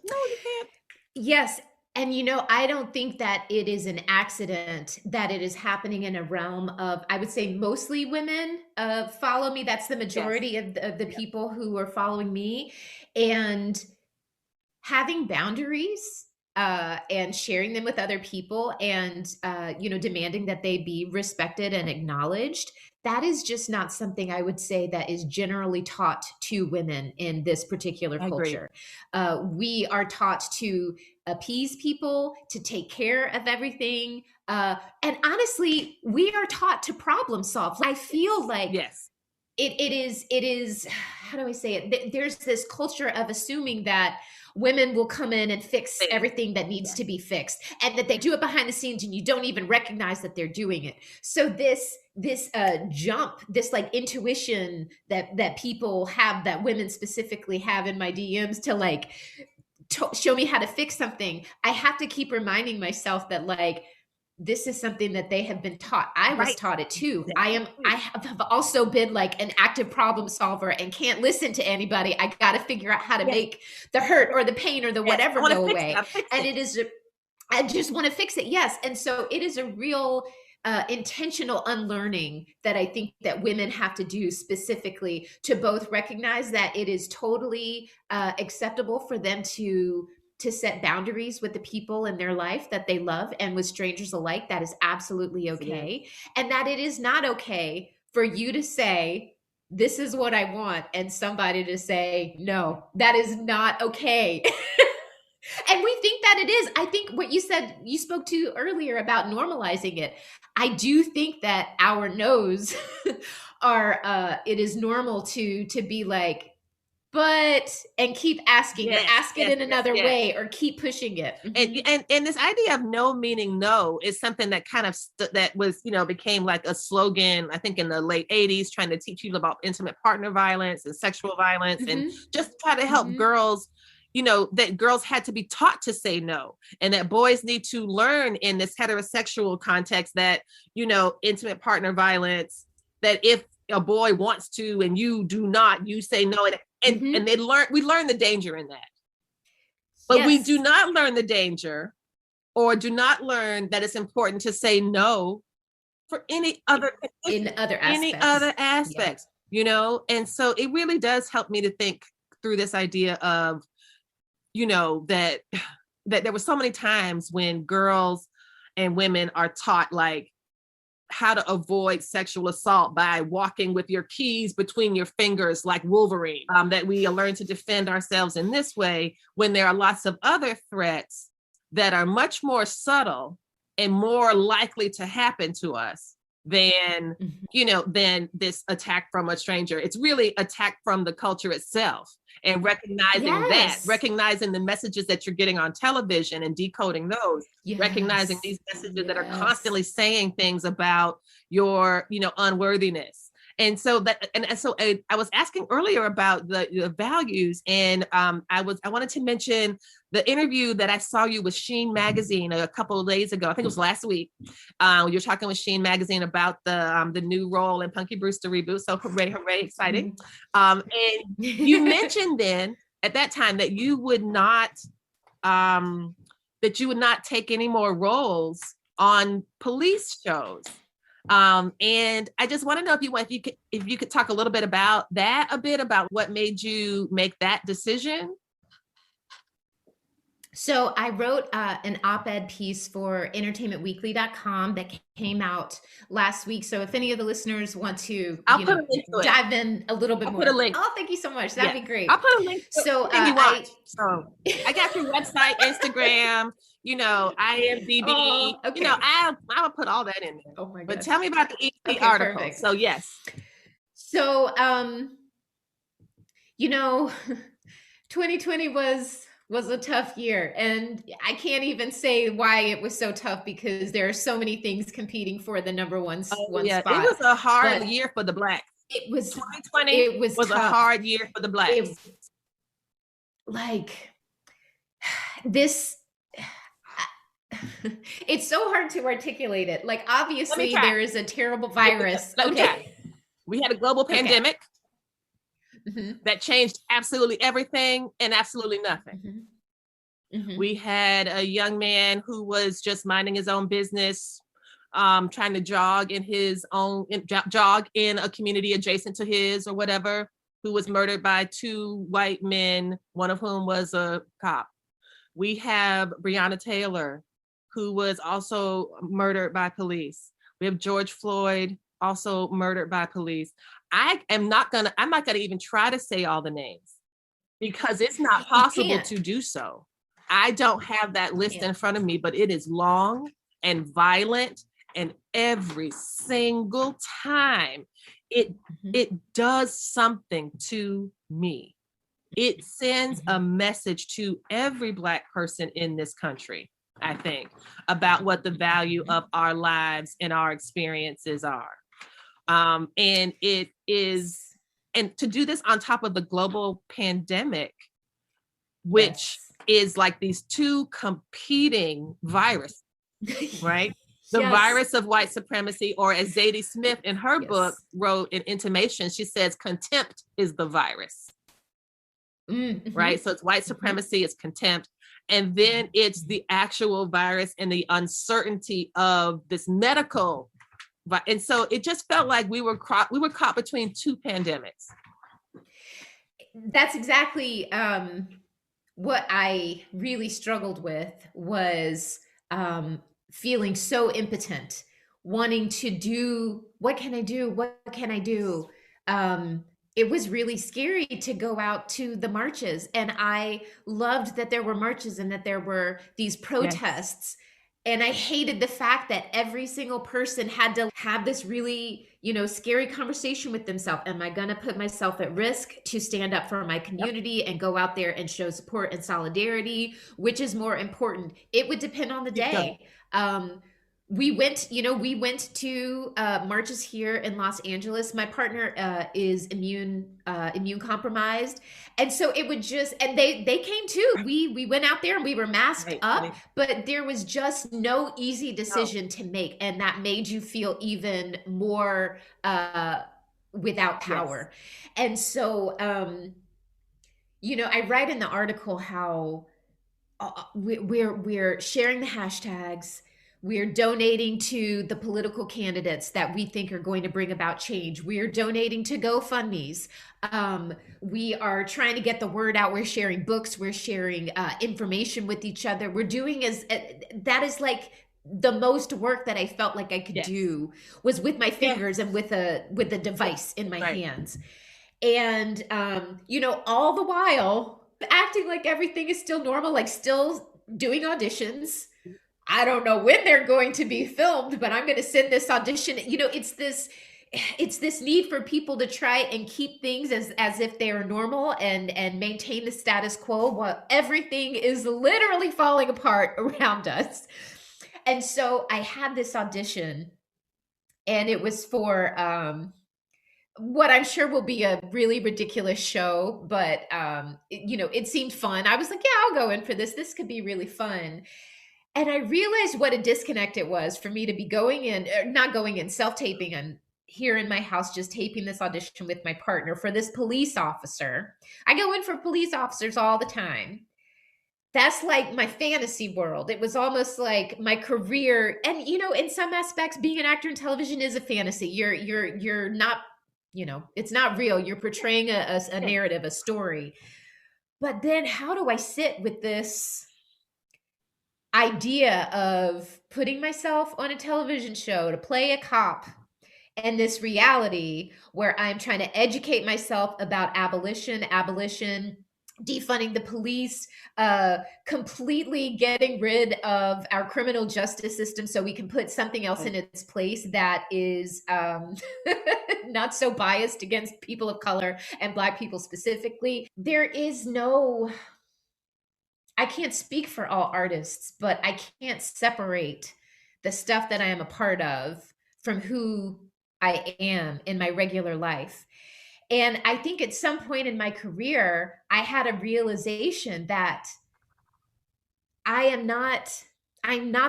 you can't. Yes. And, I don't think that it is an accident that it is happening in a realm of, I would say, mostly women follow me. That's the majority of the people who are following me. And having boundaries and sharing them with other people and, demanding that they be respected and acknowledged, that is just not something I would say that is generally taught to women in this particular I agree. culture. We are taught to appease people, to take care of everything. And honestly, we are taught to problem solve. I feel like Yes. it is, how do I say it? There's this culture of assuming that women will come in and fix everything that needs to be fixed, and that they do it behind the scenes and you don't even recognize that they're doing it. So this jump, this like intuition that people have, that women specifically have in my DMs, to like show me how to fix something, I have to keep reminding myself that like, this is something that they have been taught. I was taught it too. I have also been like an active problem solver and can't listen to anybody. I got to figure out how to make the hurt or the pain or the whatever go away. And it is, I just want to fix it. Yes. And so it is a real intentional unlearning that I think that women have to do, specifically to both recognize that it is totally acceptable for them to set boundaries with the people in their life that they love, and with strangers alike. That is absolutely okay. And that it is not okay for you to say, this is what I want, and somebody to say, no, that is not okay. And we think that it is. I think what you said, you spoke to earlier about normalizing it. I do think that our no's are, it is normal to be like, but, and keep asking, but ask it in another way, or keep pushing it. And this idea of no meaning no is something that kind of that was, became like a slogan, I think in the late 80s, trying to teach people about intimate partner violence and sexual violence, and just try to help girls, that girls had to be taught to say no, and that boys need to learn in this heterosexual context that, intimate partner violence, that if a boy wants to and you do not, you say no. And we learn the danger in that. But we do not learn the danger, or do not learn that it's important to say no for any other aspects, And so it really does help me to think through this idea of, that there were so many times when girls and women are taught like how to avoid sexual assault by walking with your keys between your fingers like Wolverine, that we learn to defend ourselves in this way, when there are lots of other threats that are much more subtle and more likely to happen to us than, than this attack from a stranger. It's really attack from the culture itself. And recognizing the messages that you're getting on television and decoding those, recognizing these messages that are constantly saying things about your, unworthiness. And so I was asking earlier about the values, and I wanted to mention the interview that I saw you with Sheen Magazine a couple of days ago. I think it was last week. You're talking with Sheen Magazine about the new role in Punky Brewster reboot. So hooray, exciting! And you mentioned then at that time that you would not take any more roles on police shows. And I just want to know if you could talk a little bit about that, about what made you make that decision. So I wrote an op-ed piece for entertainmentweekly.com that came out last week. So if any of the listeners want to dive in a little bit more. Put a link. Oh, thank you so much. That'd be great. I'll put a link. So I got your website, Instagram, IMDb, okay. I will put all that in there. Oh my God. But tell me about the article. Perfect. So yes. So, 2020 was a tough year, and I can't even say why it was so tough, because there are so many things competing for the number one spot. It was a hard year for the Blacks. It was 2020. It was a hard year for the Blacks. It's so hard to articulate it. Like, obviously there is a terrible virus. We had a global pandemic that changed absolutely everything and absolutely nothing. We had a young man who was just minding his own business, trying to jog in a community adjacent to his or whatever, who was murdered by two white men, one of whom was a cop. We have Breonna Taylor, who was also murdered by police. We have George Floyd, also murdered by police. I'm not gonna even try to say all the names because it's not possible to do so. I don't have that list in front of me, but it is long and violent, and every single time it does something to me. It sends a message to every Black person in this country, I think, about what the value of our lives and our experiences are. And it is, and to do this on top of the global pandemic, which is like these two competing viruses, right? The virus of white supremacy, or as Zadie Smith in her book wrote in Intimation, she says contempt is the virus. Right? So it's white supremacy, it's contempt. And then it's the actual virus and the uncertainty of this medical. And so it just felt like we were caught between two pandemics. That's exactly what I really struggled with, was feeling so impotent, wanting to do, what can I do? What can I do? It was really scary to go out to the marches. And I loved that there were marches and that there were these protests. And I hated the fact that every single person had to have this really, scary conversation with themselves. Am I going to put myself at risk to stand up for my community and go out there and show support and solidarity? Which is more important? It would depend on the day. We went to marches here in Los Angeles. My partner is immune compromised. And so it would just, and they came too. We went out there and we were masked up, but there was just no easy decision to make. And that made you feel even more without power. And so, I write in the article how we're sharing the hashtags. We're donating to the political candidates that we think are going to bring about change. We're donating to GoFundMes. We are trying to get the word out. We're sharing books. We're sharing information with each other. We're doing that is like the most work that I felt like I could do was with my fingers and with a device in my hands. And, all the while acting like everything is still normal, like still doing auditions. I don't know when they're going to be filmed, but I'm going to send this audition. It's this need for people to try and keep things as if they are normal and maintain the status quo while everything is literally falling apart around us. And so I had this audition, and it was for what I'm sure will be a really ridiculous show, but it seemed fun. I was like, yeah, I'll go in for this. This could be really fun. And I realized what a disconnect it was for me to be self-taping. I'm here in my house just taping this audition with my partner for this police officer. I go in for police officers all the time. That's like my fantasy world. It was almost like my career. And, in some aspects, being an actor in television is a fantasy. You're not, it's not real. You're portraying a narrative, a story. But then how do I sit with this idea of putting myself on a television show to play a cop, and this reality where I'm trying to educate myself about abolition, defunding the police, completely getting rid of our criminal justice system so we can put something else in its place that is not so biased against people of color and Black people specifically. I can't speak for all artists, but I can't separate the stuff that I am a part of from who I am in my regular life. And I think at some point in my career, I had a realization that I'm not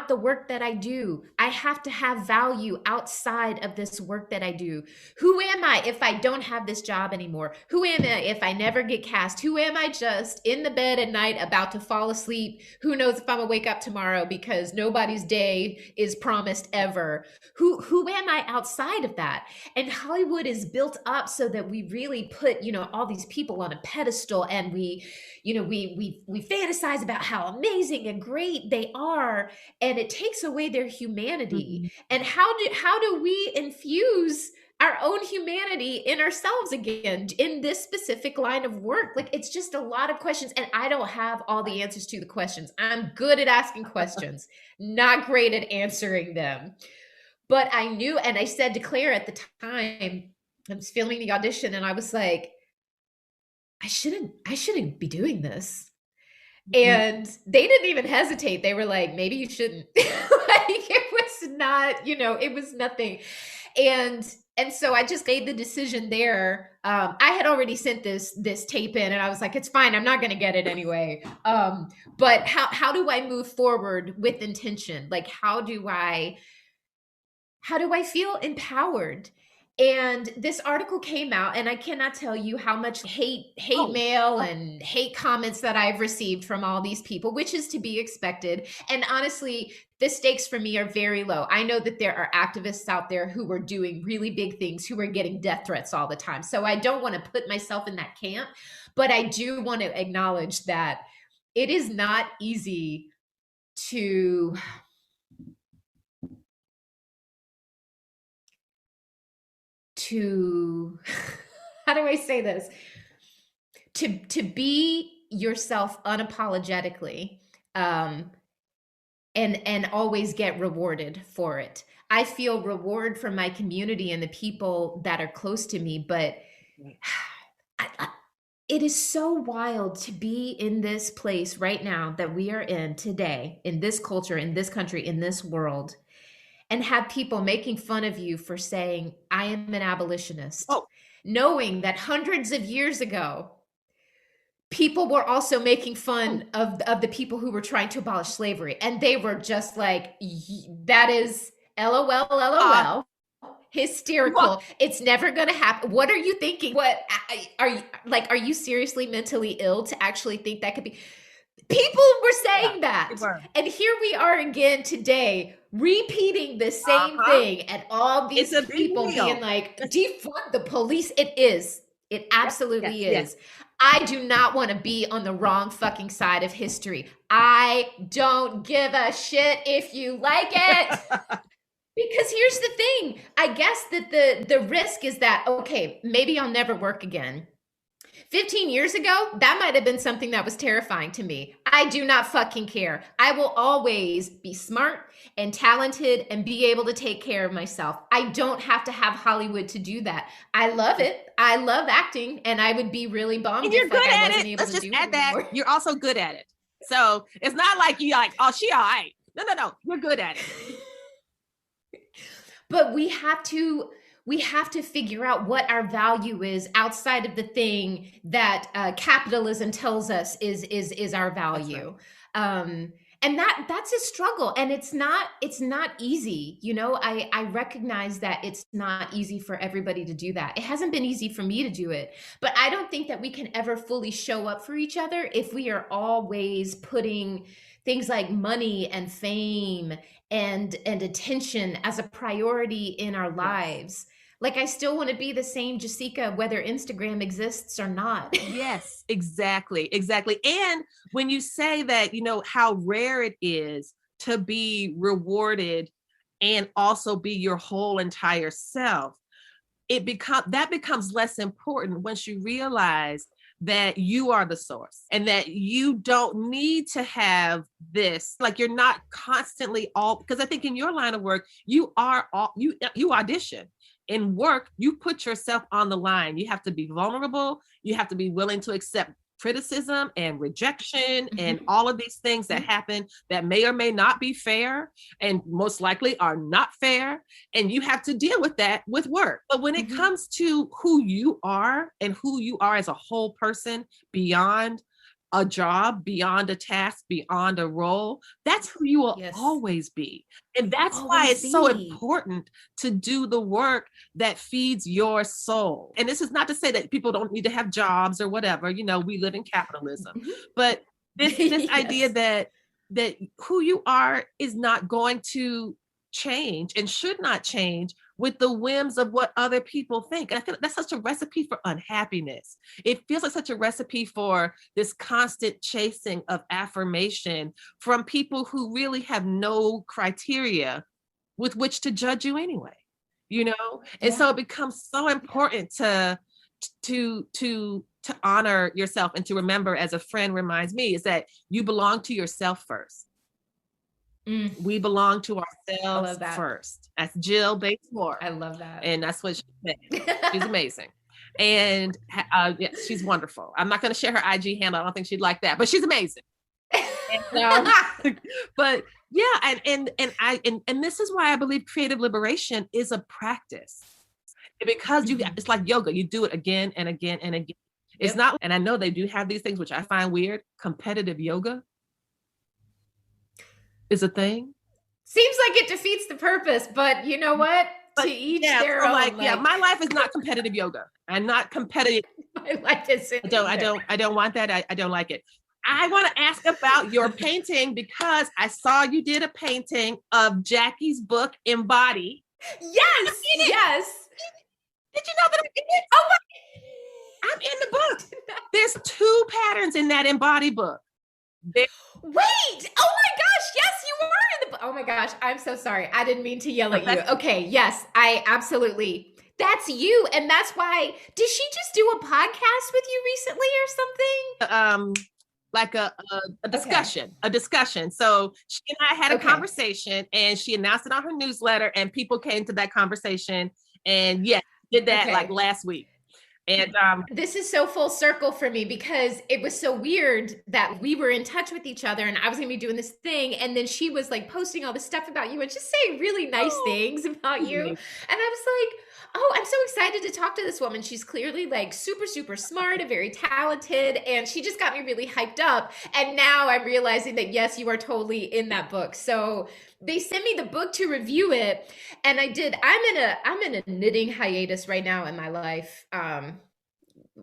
the work that I do. I have to have value outside of this work that I do. Who am I if I don't have this job anymore? Who am I if I never get cast? Who am I just in the bed at night about to fall asleep? Who knows if I'm gonna wake up tomorrow, because nobody's day is promised ever. Who am I outside of that? And Hollywood is built up so that we really put, all these people on a pedestal, and we fantasize about how amazing and great they are. are, and it takes away their humanity. Mhm. And how do we infuse our own humanity in ourselves again in this specific line of work? Like, it's just a lot of questions, and I don't have all the answers to the questions. I'm good at asking questions, not great at answering them. But I knew, and I said to Claire at the time, I was filming the audition, and I was like, I shouldn't be doing this. And they didn't even hesitate. They were like, maybe you shouldn't. Like, it was not, it was nothing. And so I just made the decision there. I had already sent this tape in, and I was like, it's fine, I'm not going to get it anyway. But how do I move forward with intention? Like, how do I feel empowered? And this article came out, and I cannot tell you how much hate mail and hate comments that I've received from all these people, which is to be expected. And honestly, the stakes for me are very low. I know that there are activists out there who are doing really big things, who are getting death threats all the time. So I don't want to put myself in that camp, but I do want to acknowledge that it is not easy to how do I say this? To be yourself unapologetically, and always get rewarded for it. I feel reward from my community and the people that are close to me, but it is so wild to be in this place right now that we are in today, in this culture, in this country, in this world, and have people making fun of you for saying, I am an abolitionist. Knowing that hundreds of years ago, people were also making fun of the people who were trying to abolish slavery. And they were just like, that is LOL, hysterical. It's never going to happen. What are you thinking? What are you seriously mentally ill to actually think that could be? People were saying that. And here we are again today, repeating the same thing, and all these people being like, defund the police. It is. It absolutely is. I do not want to be on the wrong fucking side of history. I don't give a shit if you like it. Because here's the thing. I guess that the risk is that, okay, maybe I'll never work again. 15 years ago, that might have been something that was terrifying to me. I do not fucking care. I will always be smart and talented and be able to take care of myself. I don't have to have Hollywood to do that. I love it. I love acting, and I would be really bummed if I wasn't able to do it. Let's just add that. You're also good at it. So it's not like you like, oh, she all right. No. You're good at it. But we have to figure out what our value is outside of the thing that capitalism tells us is our value. And that's a struggle, and it's not easy. I recognize that it's not easy for everybody to do that. It hasn't been easy for me to do it, but I don't think that we can ever fully show up for each other if we are always putting things like money and fame and attention as a priority in our lives. Like, I still want to be the same Jasika, whether Instagram exists or not. Yes, exactly. And when you say that, how rare it is to be rewarded and also be your whole entire self, that becomes less important once you realize that you are the source and that you don't need to have this, like, you're not constantly because I think in your line of work, you audition. In work, you put yourself on the line. You have to be vulnerable. You have to be willing to accept criticism and rejection and all of these things that happen that may or may not be fair and most likely are not fair. And you have to deal with that with work. But when it comes to who you are and who you are as a whole person beyond a job, beyond a task, beyond a role, that's who you will always be. And that's why it's so important to do the work that feeds your soul. And this is not to say that people don't need to have jobs or whatever, we live in capitalism, but this idea that who you are is not going to change and should not change with the whims of what other people think. And I feel like that's such a recipe for unhappiness. It feels like such a recipe for this constant chasing of affirmation from people who really have no criteria with which to judge you anyway, you know? And so it becomes so important to honor yourself and to remember, as a friend reminds me, is that you belong to yourself first. We belong to ourselves first. That's Jill Bates Moore. I love that. And that's what she said. She's amazing. And yeah, she's wonderful. I'm not going to share her IG handle. I don't think she'd like that, but she's amazing. And, but yeah, and this is why I believe creative liberation is a practice, because it's like yoga. You do it again and again and again. It's not, and I know they do have these things, which I find weird. Competitive yoga is a thing. Seems like it defeats the purpose, but you know what? To each their own. My life is not competitive yoga. I'm not competitive. My life is. I don't want that. I don't like it. I want to ask about your painting, because I saw you did a painting of Jackie's book, Embody. Yes. Yes. Did you know that I'm in it? Oh my! I'm in the book. There's 2 patterns in that Embody book. Wait! Oh my gosh! Yes, you were in the. Oh my gosh! I'm so sorry. I didn't mean to yell at you. Okay. Yes, I absolutely. That's you, and that's why. Did she just do a podcast with you recently or something? Like a discussion, a discussion. So she and I had a conversation, and she announced it on her newsletter, and people came to that conversation, and yes, did that like last week. And this is so full circle for me, because it was so weird that we were in touch with each other and I was going to be doing this thing. And then she was like posting all this stuff about you and just saying really nice things about you. And I was like, oh, I'm so excited to talk to this woman. She's clearly like super, super smart and very talented. And she just got me really hyped up. And now I'm realizing that, yes, you are totally in that book. So they sent me the book to review it. And I did. I'm in a knitting hiatus right now in my life.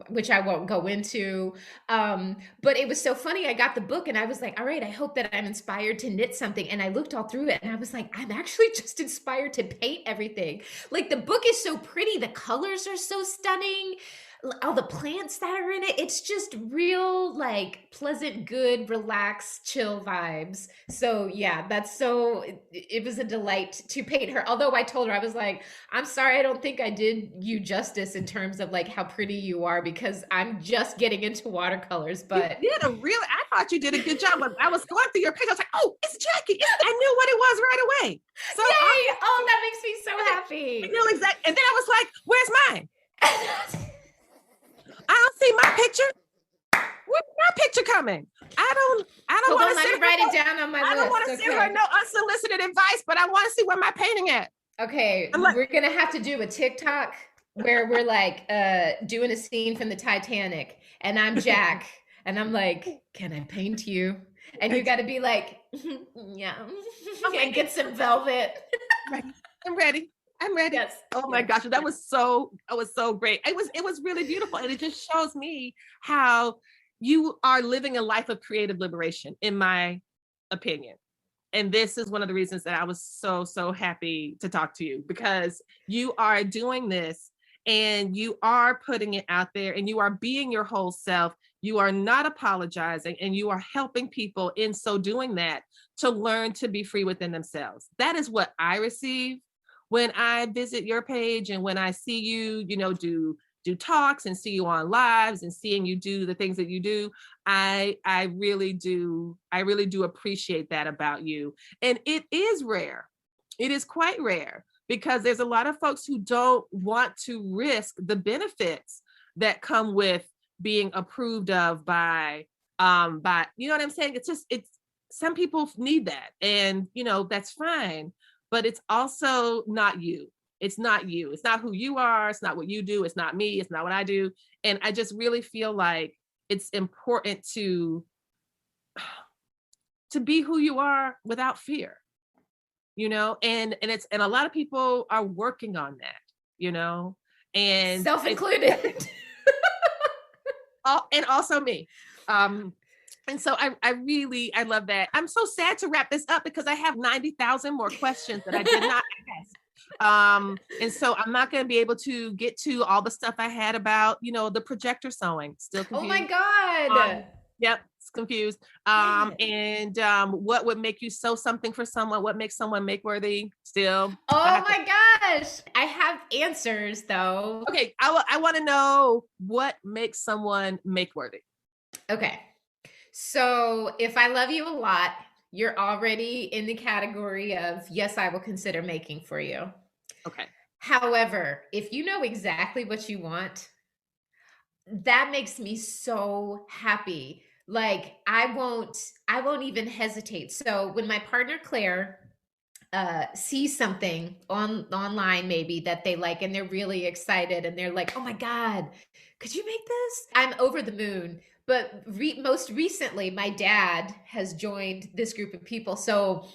Which I won't go into. But it was so funny. I got the book and I was like, all right, I hope that I'm inspired to knit something. And I looked all through it and I was like, I'm actually just inspired to paint everything. Like, the book is so pretty. The colors are so stunning. All the plants that are in it. It's just real, like, pleasant, good, relaxed, chill vibes. So yeah, it was a delight to paint her. Although I told her, I was like, I'm sorry, I don't think I did you justice in terms of like how pretty you are, because I'm just getting into watercolors. But you did I thought you did a good job. When I was going through your page, I was like, oh, it's Jackie. I knew what it was right away. So yay! Oh, that makes me so happy. I knew exactly. And then I was like, where's mine? I don't see my picture. Where's my picture coming? I don't want to write it down on my list. I don't want to send her no unsolicited advice, but I want to see where my painting at. Okay, we're gonna have to do a TikTok where we're like doing a scene from the Titanic, and I'm Jack, and I'm like, "Can I paint you?" And you got to be like, "Yeah," and get some velvet. I'm ready. Yes. Oh my gosh, that was so great. It was really beautiful, and it just shows me how you are living a life of creative liberation, in my opinion. And this is one of the reasons that I was so happy to talk to you, because you are doing this and you are putting it out there and you are being your whole self. You are not apologizing, and you are helping people in so doing that to learn to be free within themselves. That is what I receive when I visit your page, and when I see you, do talks and see you on lives and seeing you do the things that you do, I really do appreciate that about you. And it is rare. It is quite rare, because there's a lot of folks who don't want to risk the benefits that come with being approved of by you know what I'm saying? It's some people need that, and that's fine. But it's also not you. It's not you. It's not who you are. It's not what you do. It's not me. It's not what I do. And I just really feel like it's important to be who you are without fear, and a lot of people are working on that, and self-included. And also me. And so I love that. I'm so sad to wrap this up because I have 90,000 more questions that I did not ask. And so I'm not going to be able to get to all the stuff I had about, the projector sewing. Still Oh confused. my God. Yep, it's confused. And what would make you sew something for someone? What makes someone make worthy? Still. Oh my gosh. I have answers though. Okay, I want to know what makes someone make worthy. Okay. So if I love you a lot, you're already in the category of, yes, I will consider making for you. Okay. However, if you know exactly what you want, that makes me so happy. Like I won't even hesitate. So when my partner Claire sees something online maybe that they like and they're really excited and they're like, oh my God, could you make this? I'm over the moon. But most recently, my dad has joined this group of people. So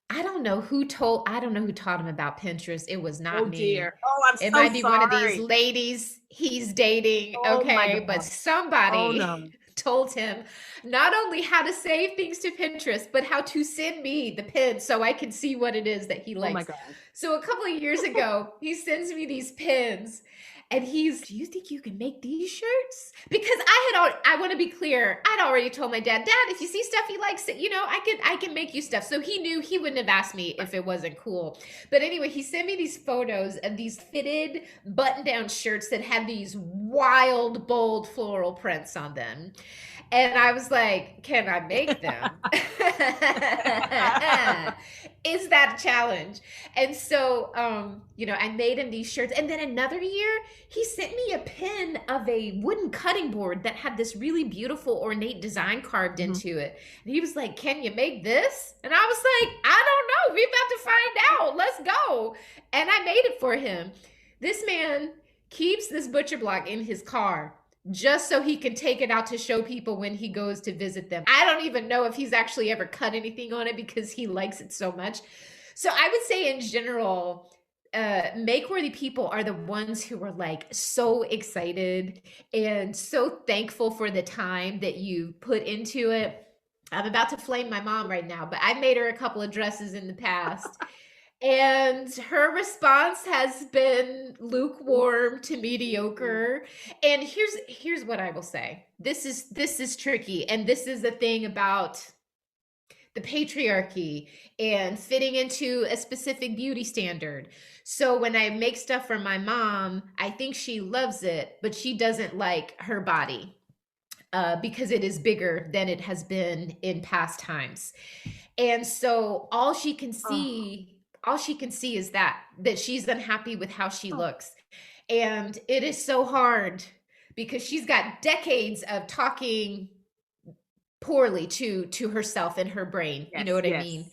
I don't know who taught him about Pinterest. It was not me. Dear. Oh, I'm so It might be sorry. one of these ladies he's dating. Oh, okay. But somebody told him not only how to save things to Pinterest, but how to send me the pins so I can see what it is that he likes. Oh my God. So a couple of years ago, he sends me these pins. And do you think you can make these shirts? Because I want to be clear. I'd already told my dad, if you see stuff he likes, I can make you stuff. So he knew he wouldn't have asked me if it wasn't cool. But anyway, he sent me these photos of these fitted button-down shirts that had these wild, bold floral prints on them. And I was like, can I make them? Is that a challenge? And so, I made him these shirts. And then another year, he sent me a pin of a wooden cutting board that had this really beautiful ornate design carved into it. And he was like, can you make this? And I was like, I don't know. We're about to find out. Let's go. And I made it for him. This man keeps this butcher block in his car just so he can take it out to show people when he goes to visit them. I don't even know if he's actually ever cut anything on it because he likes it so much. So I would say in general, make-worthy people are the ones who are like so excited and so thankful for the time that you put into it. I'm about to flame my mom right now, but I made her a couple of dresses in the past. And her response has been lukewarm to mediocre. And here's what I will say. This is tricky. And this is the thing about the patriarchy and fitting into a specific beauty standard. So when I make stuff for my mom, I think she loves it, but she doesn't like her body because it is bigger than it has been in past times. And so all she can see is that she's unhappy with how she looks. And it is so hard because she's got decades of talking poorly to herself in her brain. Yes, you know what I mean?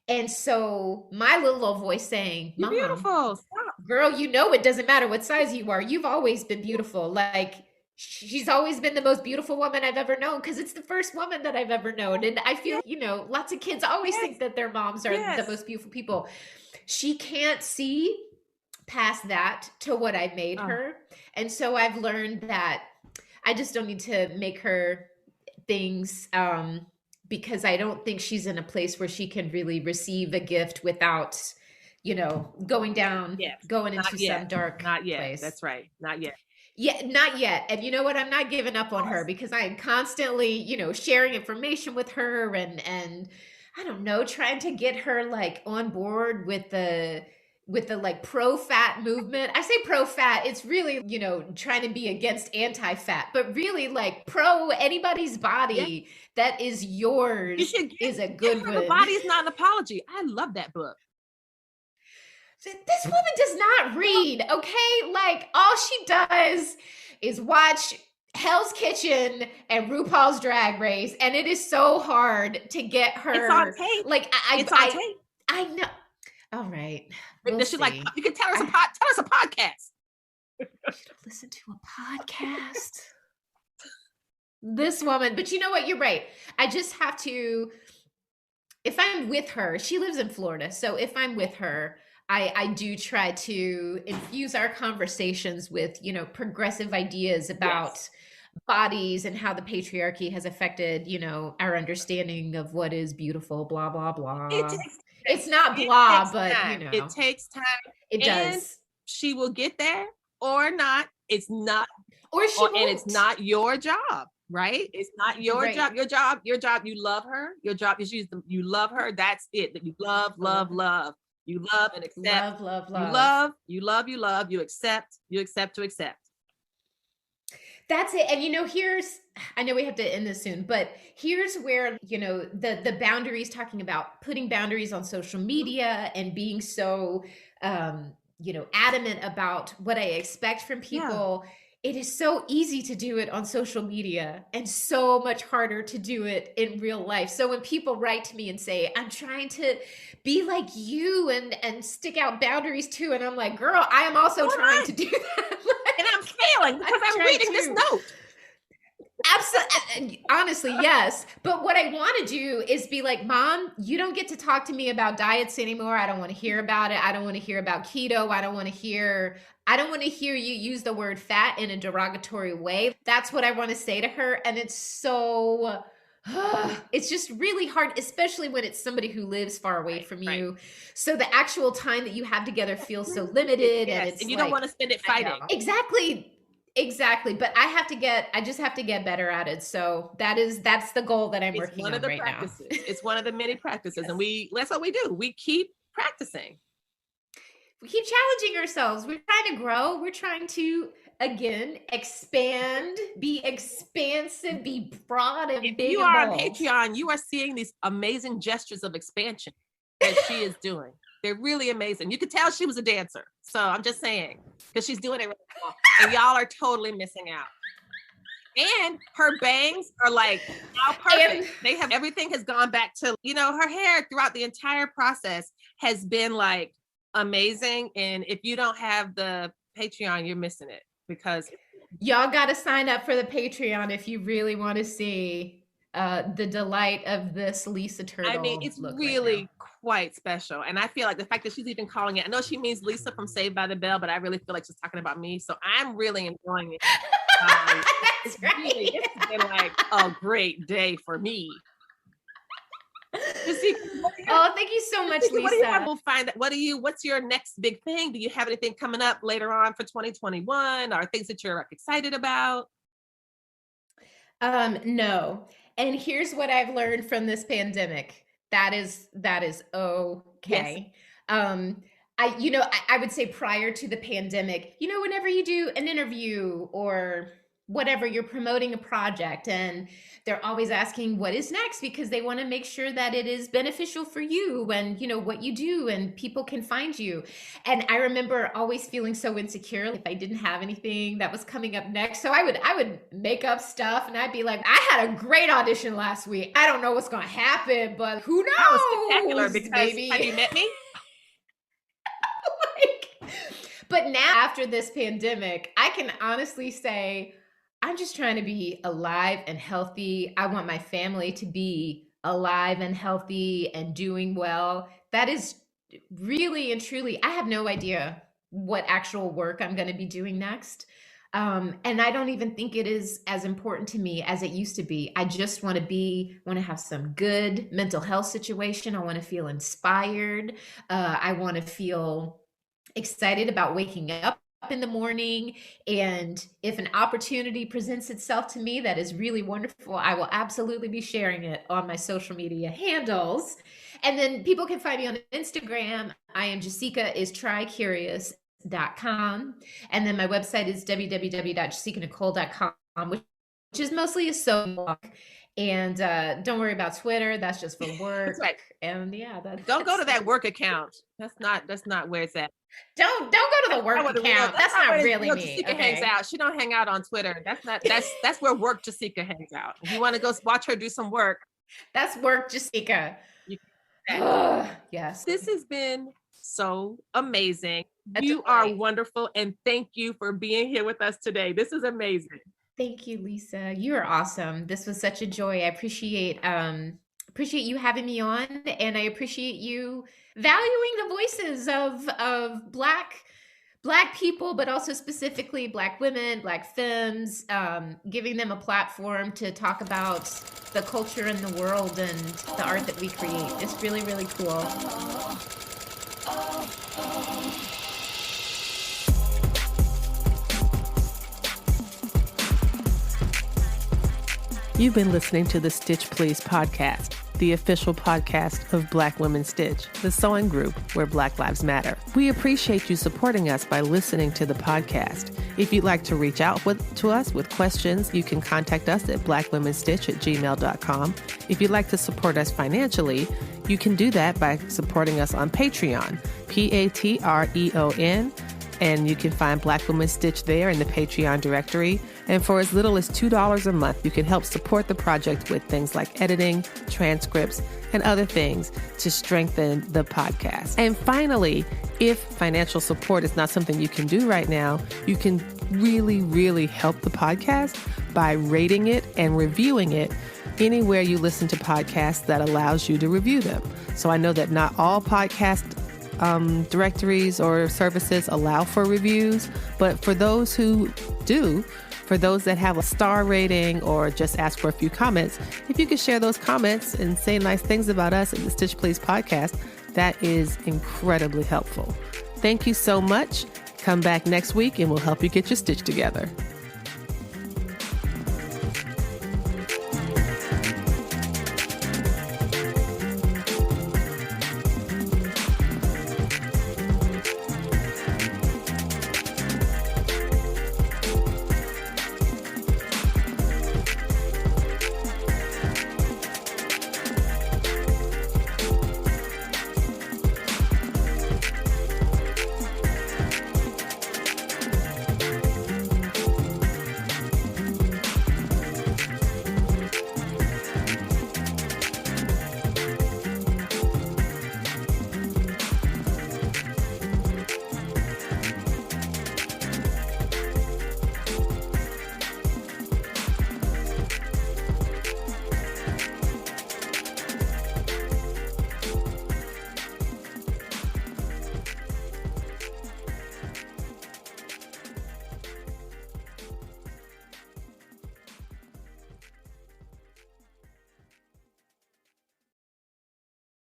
And so my little old voice saying, Mom, you're beautiful. Stop. Girl, it doesn't matter what size you are. You've always been beautiful. Like she's always been the most beautiful woman I've ever known because it's the first woman that I've ever known. And I feel, lots of kids always think that their moms are the most beautiful people. She can't see past that to what I made her. And so I've learned that I just don't need to make her things because I don't think she's in a place where she can really receive a gift without, going into some dark place. That's right. Not yet. Yeah, not yet. And you know what? I'm not giving up on her because I am constantly, sharing information with her and I don't know, trying to get her like on board with the like pro-fat movement. I say pro-fat, it's really, trying to be against anti-fat, but really like pro anybody's body that is yours is a good one. The Body is Not an Apology. I love that book. This woman does not read, okay? Like all she does is watch Hell's Kitchen and RuPaul's Drag Race, and it is so hard to get her. It's on tape. Like it's on tape. I know. All right. We'll see. Like you can tell us a podcast. You don't listen to a podcast. This woman, but you know what? You're right. I just have to. If I'm with her, she lives in Florida, so if I'm with her, I do try to infuse our conversations with, progressive ideas about bodies and how the patriarchy has affected, our understanding of what is beautiful, blah, blah, It blah. takes It's not it blah, takes but time. It takes time, it and does. she will get there or not. It's not, Or she and it's won't. not your job, right? It's not You're your right. job. Your job. You love her. Your job is you love her. That's it. That you love. You love and accept. Love. You love. You accept to accept. That's it. And I know we have to end this soon, but here's where, the boundaries, talking about putting boundaries on social media and being so adamant about what I expect from people. Yeah. It is so easy to do it on social media and so much harder to do it in real life. So when people write to me and say, I'm trying to be like you and stick out boundaries too, and I'm like, girl, I am also trying to do that. And I'm failing because I'm reading this note. Absolutely. Honestly, yes. But what I want to do is be like, Mom, you don't get to talk to me about diets anymore. I don't want to hear about it. I don't want to hear about keto. I don't want to hear you use the word fat in a derogatory way. That's what I want to say to her. And it's so it's just really hard, especially when it's somebody who lives far away from you. Right. So the actual time that you have together feels so limited. Yes. And you don't want to spend it fighting. Exactly. But I just have to get better at it. So that's the goal that I'm working on right now. It's one of the many practices. Yes. And that's what we do. We keep practicing. We keep challenging ourselves. We're trying to grow. We're trying to, again, expand, be expansive, be broad and big. If you are on Patreon, you are seeing these amazing gestures of expansion that she is doing. They're really amazing. You could tell she was a dancer. So I'm just saying, because she's doing it really well. And y'all are totally missing out. And her bangs are like now perfect. Everything has gone back to, her hair throughout the entire process has been like amazing. And if you don't have the Patreon, you're missing it, because y'all got to sign up for the Patreon if you really want to see the delight of this Lisa Turtle. I mean, it's really quite special. And I feel like the fact that she's even calling it, I know she means Lisa from Saved by the Bell, but I really feel like she's talking about me. So I'm really enjoying it. It's been like a great day for me. Oh, thank you so much, Lisa. What's your next big thing? Do you have anything coming up later on for 2021, or things that you're excited about? No. And here's what I've learned from this pandemic. That is okay. Yes. I would say prior to the pandemic, whenever you do an interview or whatever, you're promoting a project and they're always asking what is next, because they want to make sure that it is beneficial for you and what you do and people can find you. And I remember always feeling so insecure if I didn't have anything that was coming up next. So I would make up stuff and I'd be like, I had a great audition last week. I don't know what's going to happen, but who knows? That was spectacular, because have you met me? But now, after this pandemic, I can honestly say I'm just trying to be alive and healthy. I want my family to be alive and healthy and doing well. That is really and truly, I have no idea what actual work I'm going to be doing next. And I don't even think it is as important to me as it used to be. I just want to have some good mental health situation. I want to feel inspired. I want to feel excited about waking up in the morning. And if an opportunity presents itself to me that is really wonderful, I will absolutely be sharing it on my social media handles. And then people can find me on Instagram. I am Jasika is trycurious.com. And then my website is www.jasikanicole.com, which is mostly a sewing blog. And don't worry about Twitter. That's just for work. That's right. And don't go to that work account. That's not where it's at. Don't go to the work account. That's not really me. Jasika hangs out. She don't hang out on Twitter. That's where work Jasika hangs out. If you want to go watch her do some work, that's work Jasika. Yes. This has been so amazing. You are wonderful, and thank you for being here with us today. This is amazing. Thank you, Lisa. You are awesome. This was such a joy. I appreciate you having me on, and I appreciate you valuing the voices of Black Black people, but also specifically Black women, Black femmes, giving them a platform to talk about the culture in the world and the art that we create. It's really, really cool. You've been listening to the Stitch Please podcast, the official podcast of Black Women Stitch, the sewing group where Black Lives Matter. We appreciate you supporting us by listening to the podcast. If you'd like to reach out to us with questions, you can contact us at blackwomenstitch@gmail.com. If you'd like to support us financially, you can do that by supporting us on Patreon, Patreon, and you can find Black Women Stitch there in the Patreon directory. And for as little as $2 a month, you can help support the project with things like editing, transcripts, and other things to strengthen the podcast. And finally, if financial support is not something you can do right now, you can really, really help the podcast by rating it and reviewing it anywhere you listen to podcasts that allows you to review them. So I know that not all podcast directories or services allow for reviews, but for those who do, for those that have a star rating or just ask for a few comments, if you could share those comments and say nice things about us at the Stitch Please podcast, that is incredibly helpful. Thank you so much. Come back next week and we'll help you get your stitch together.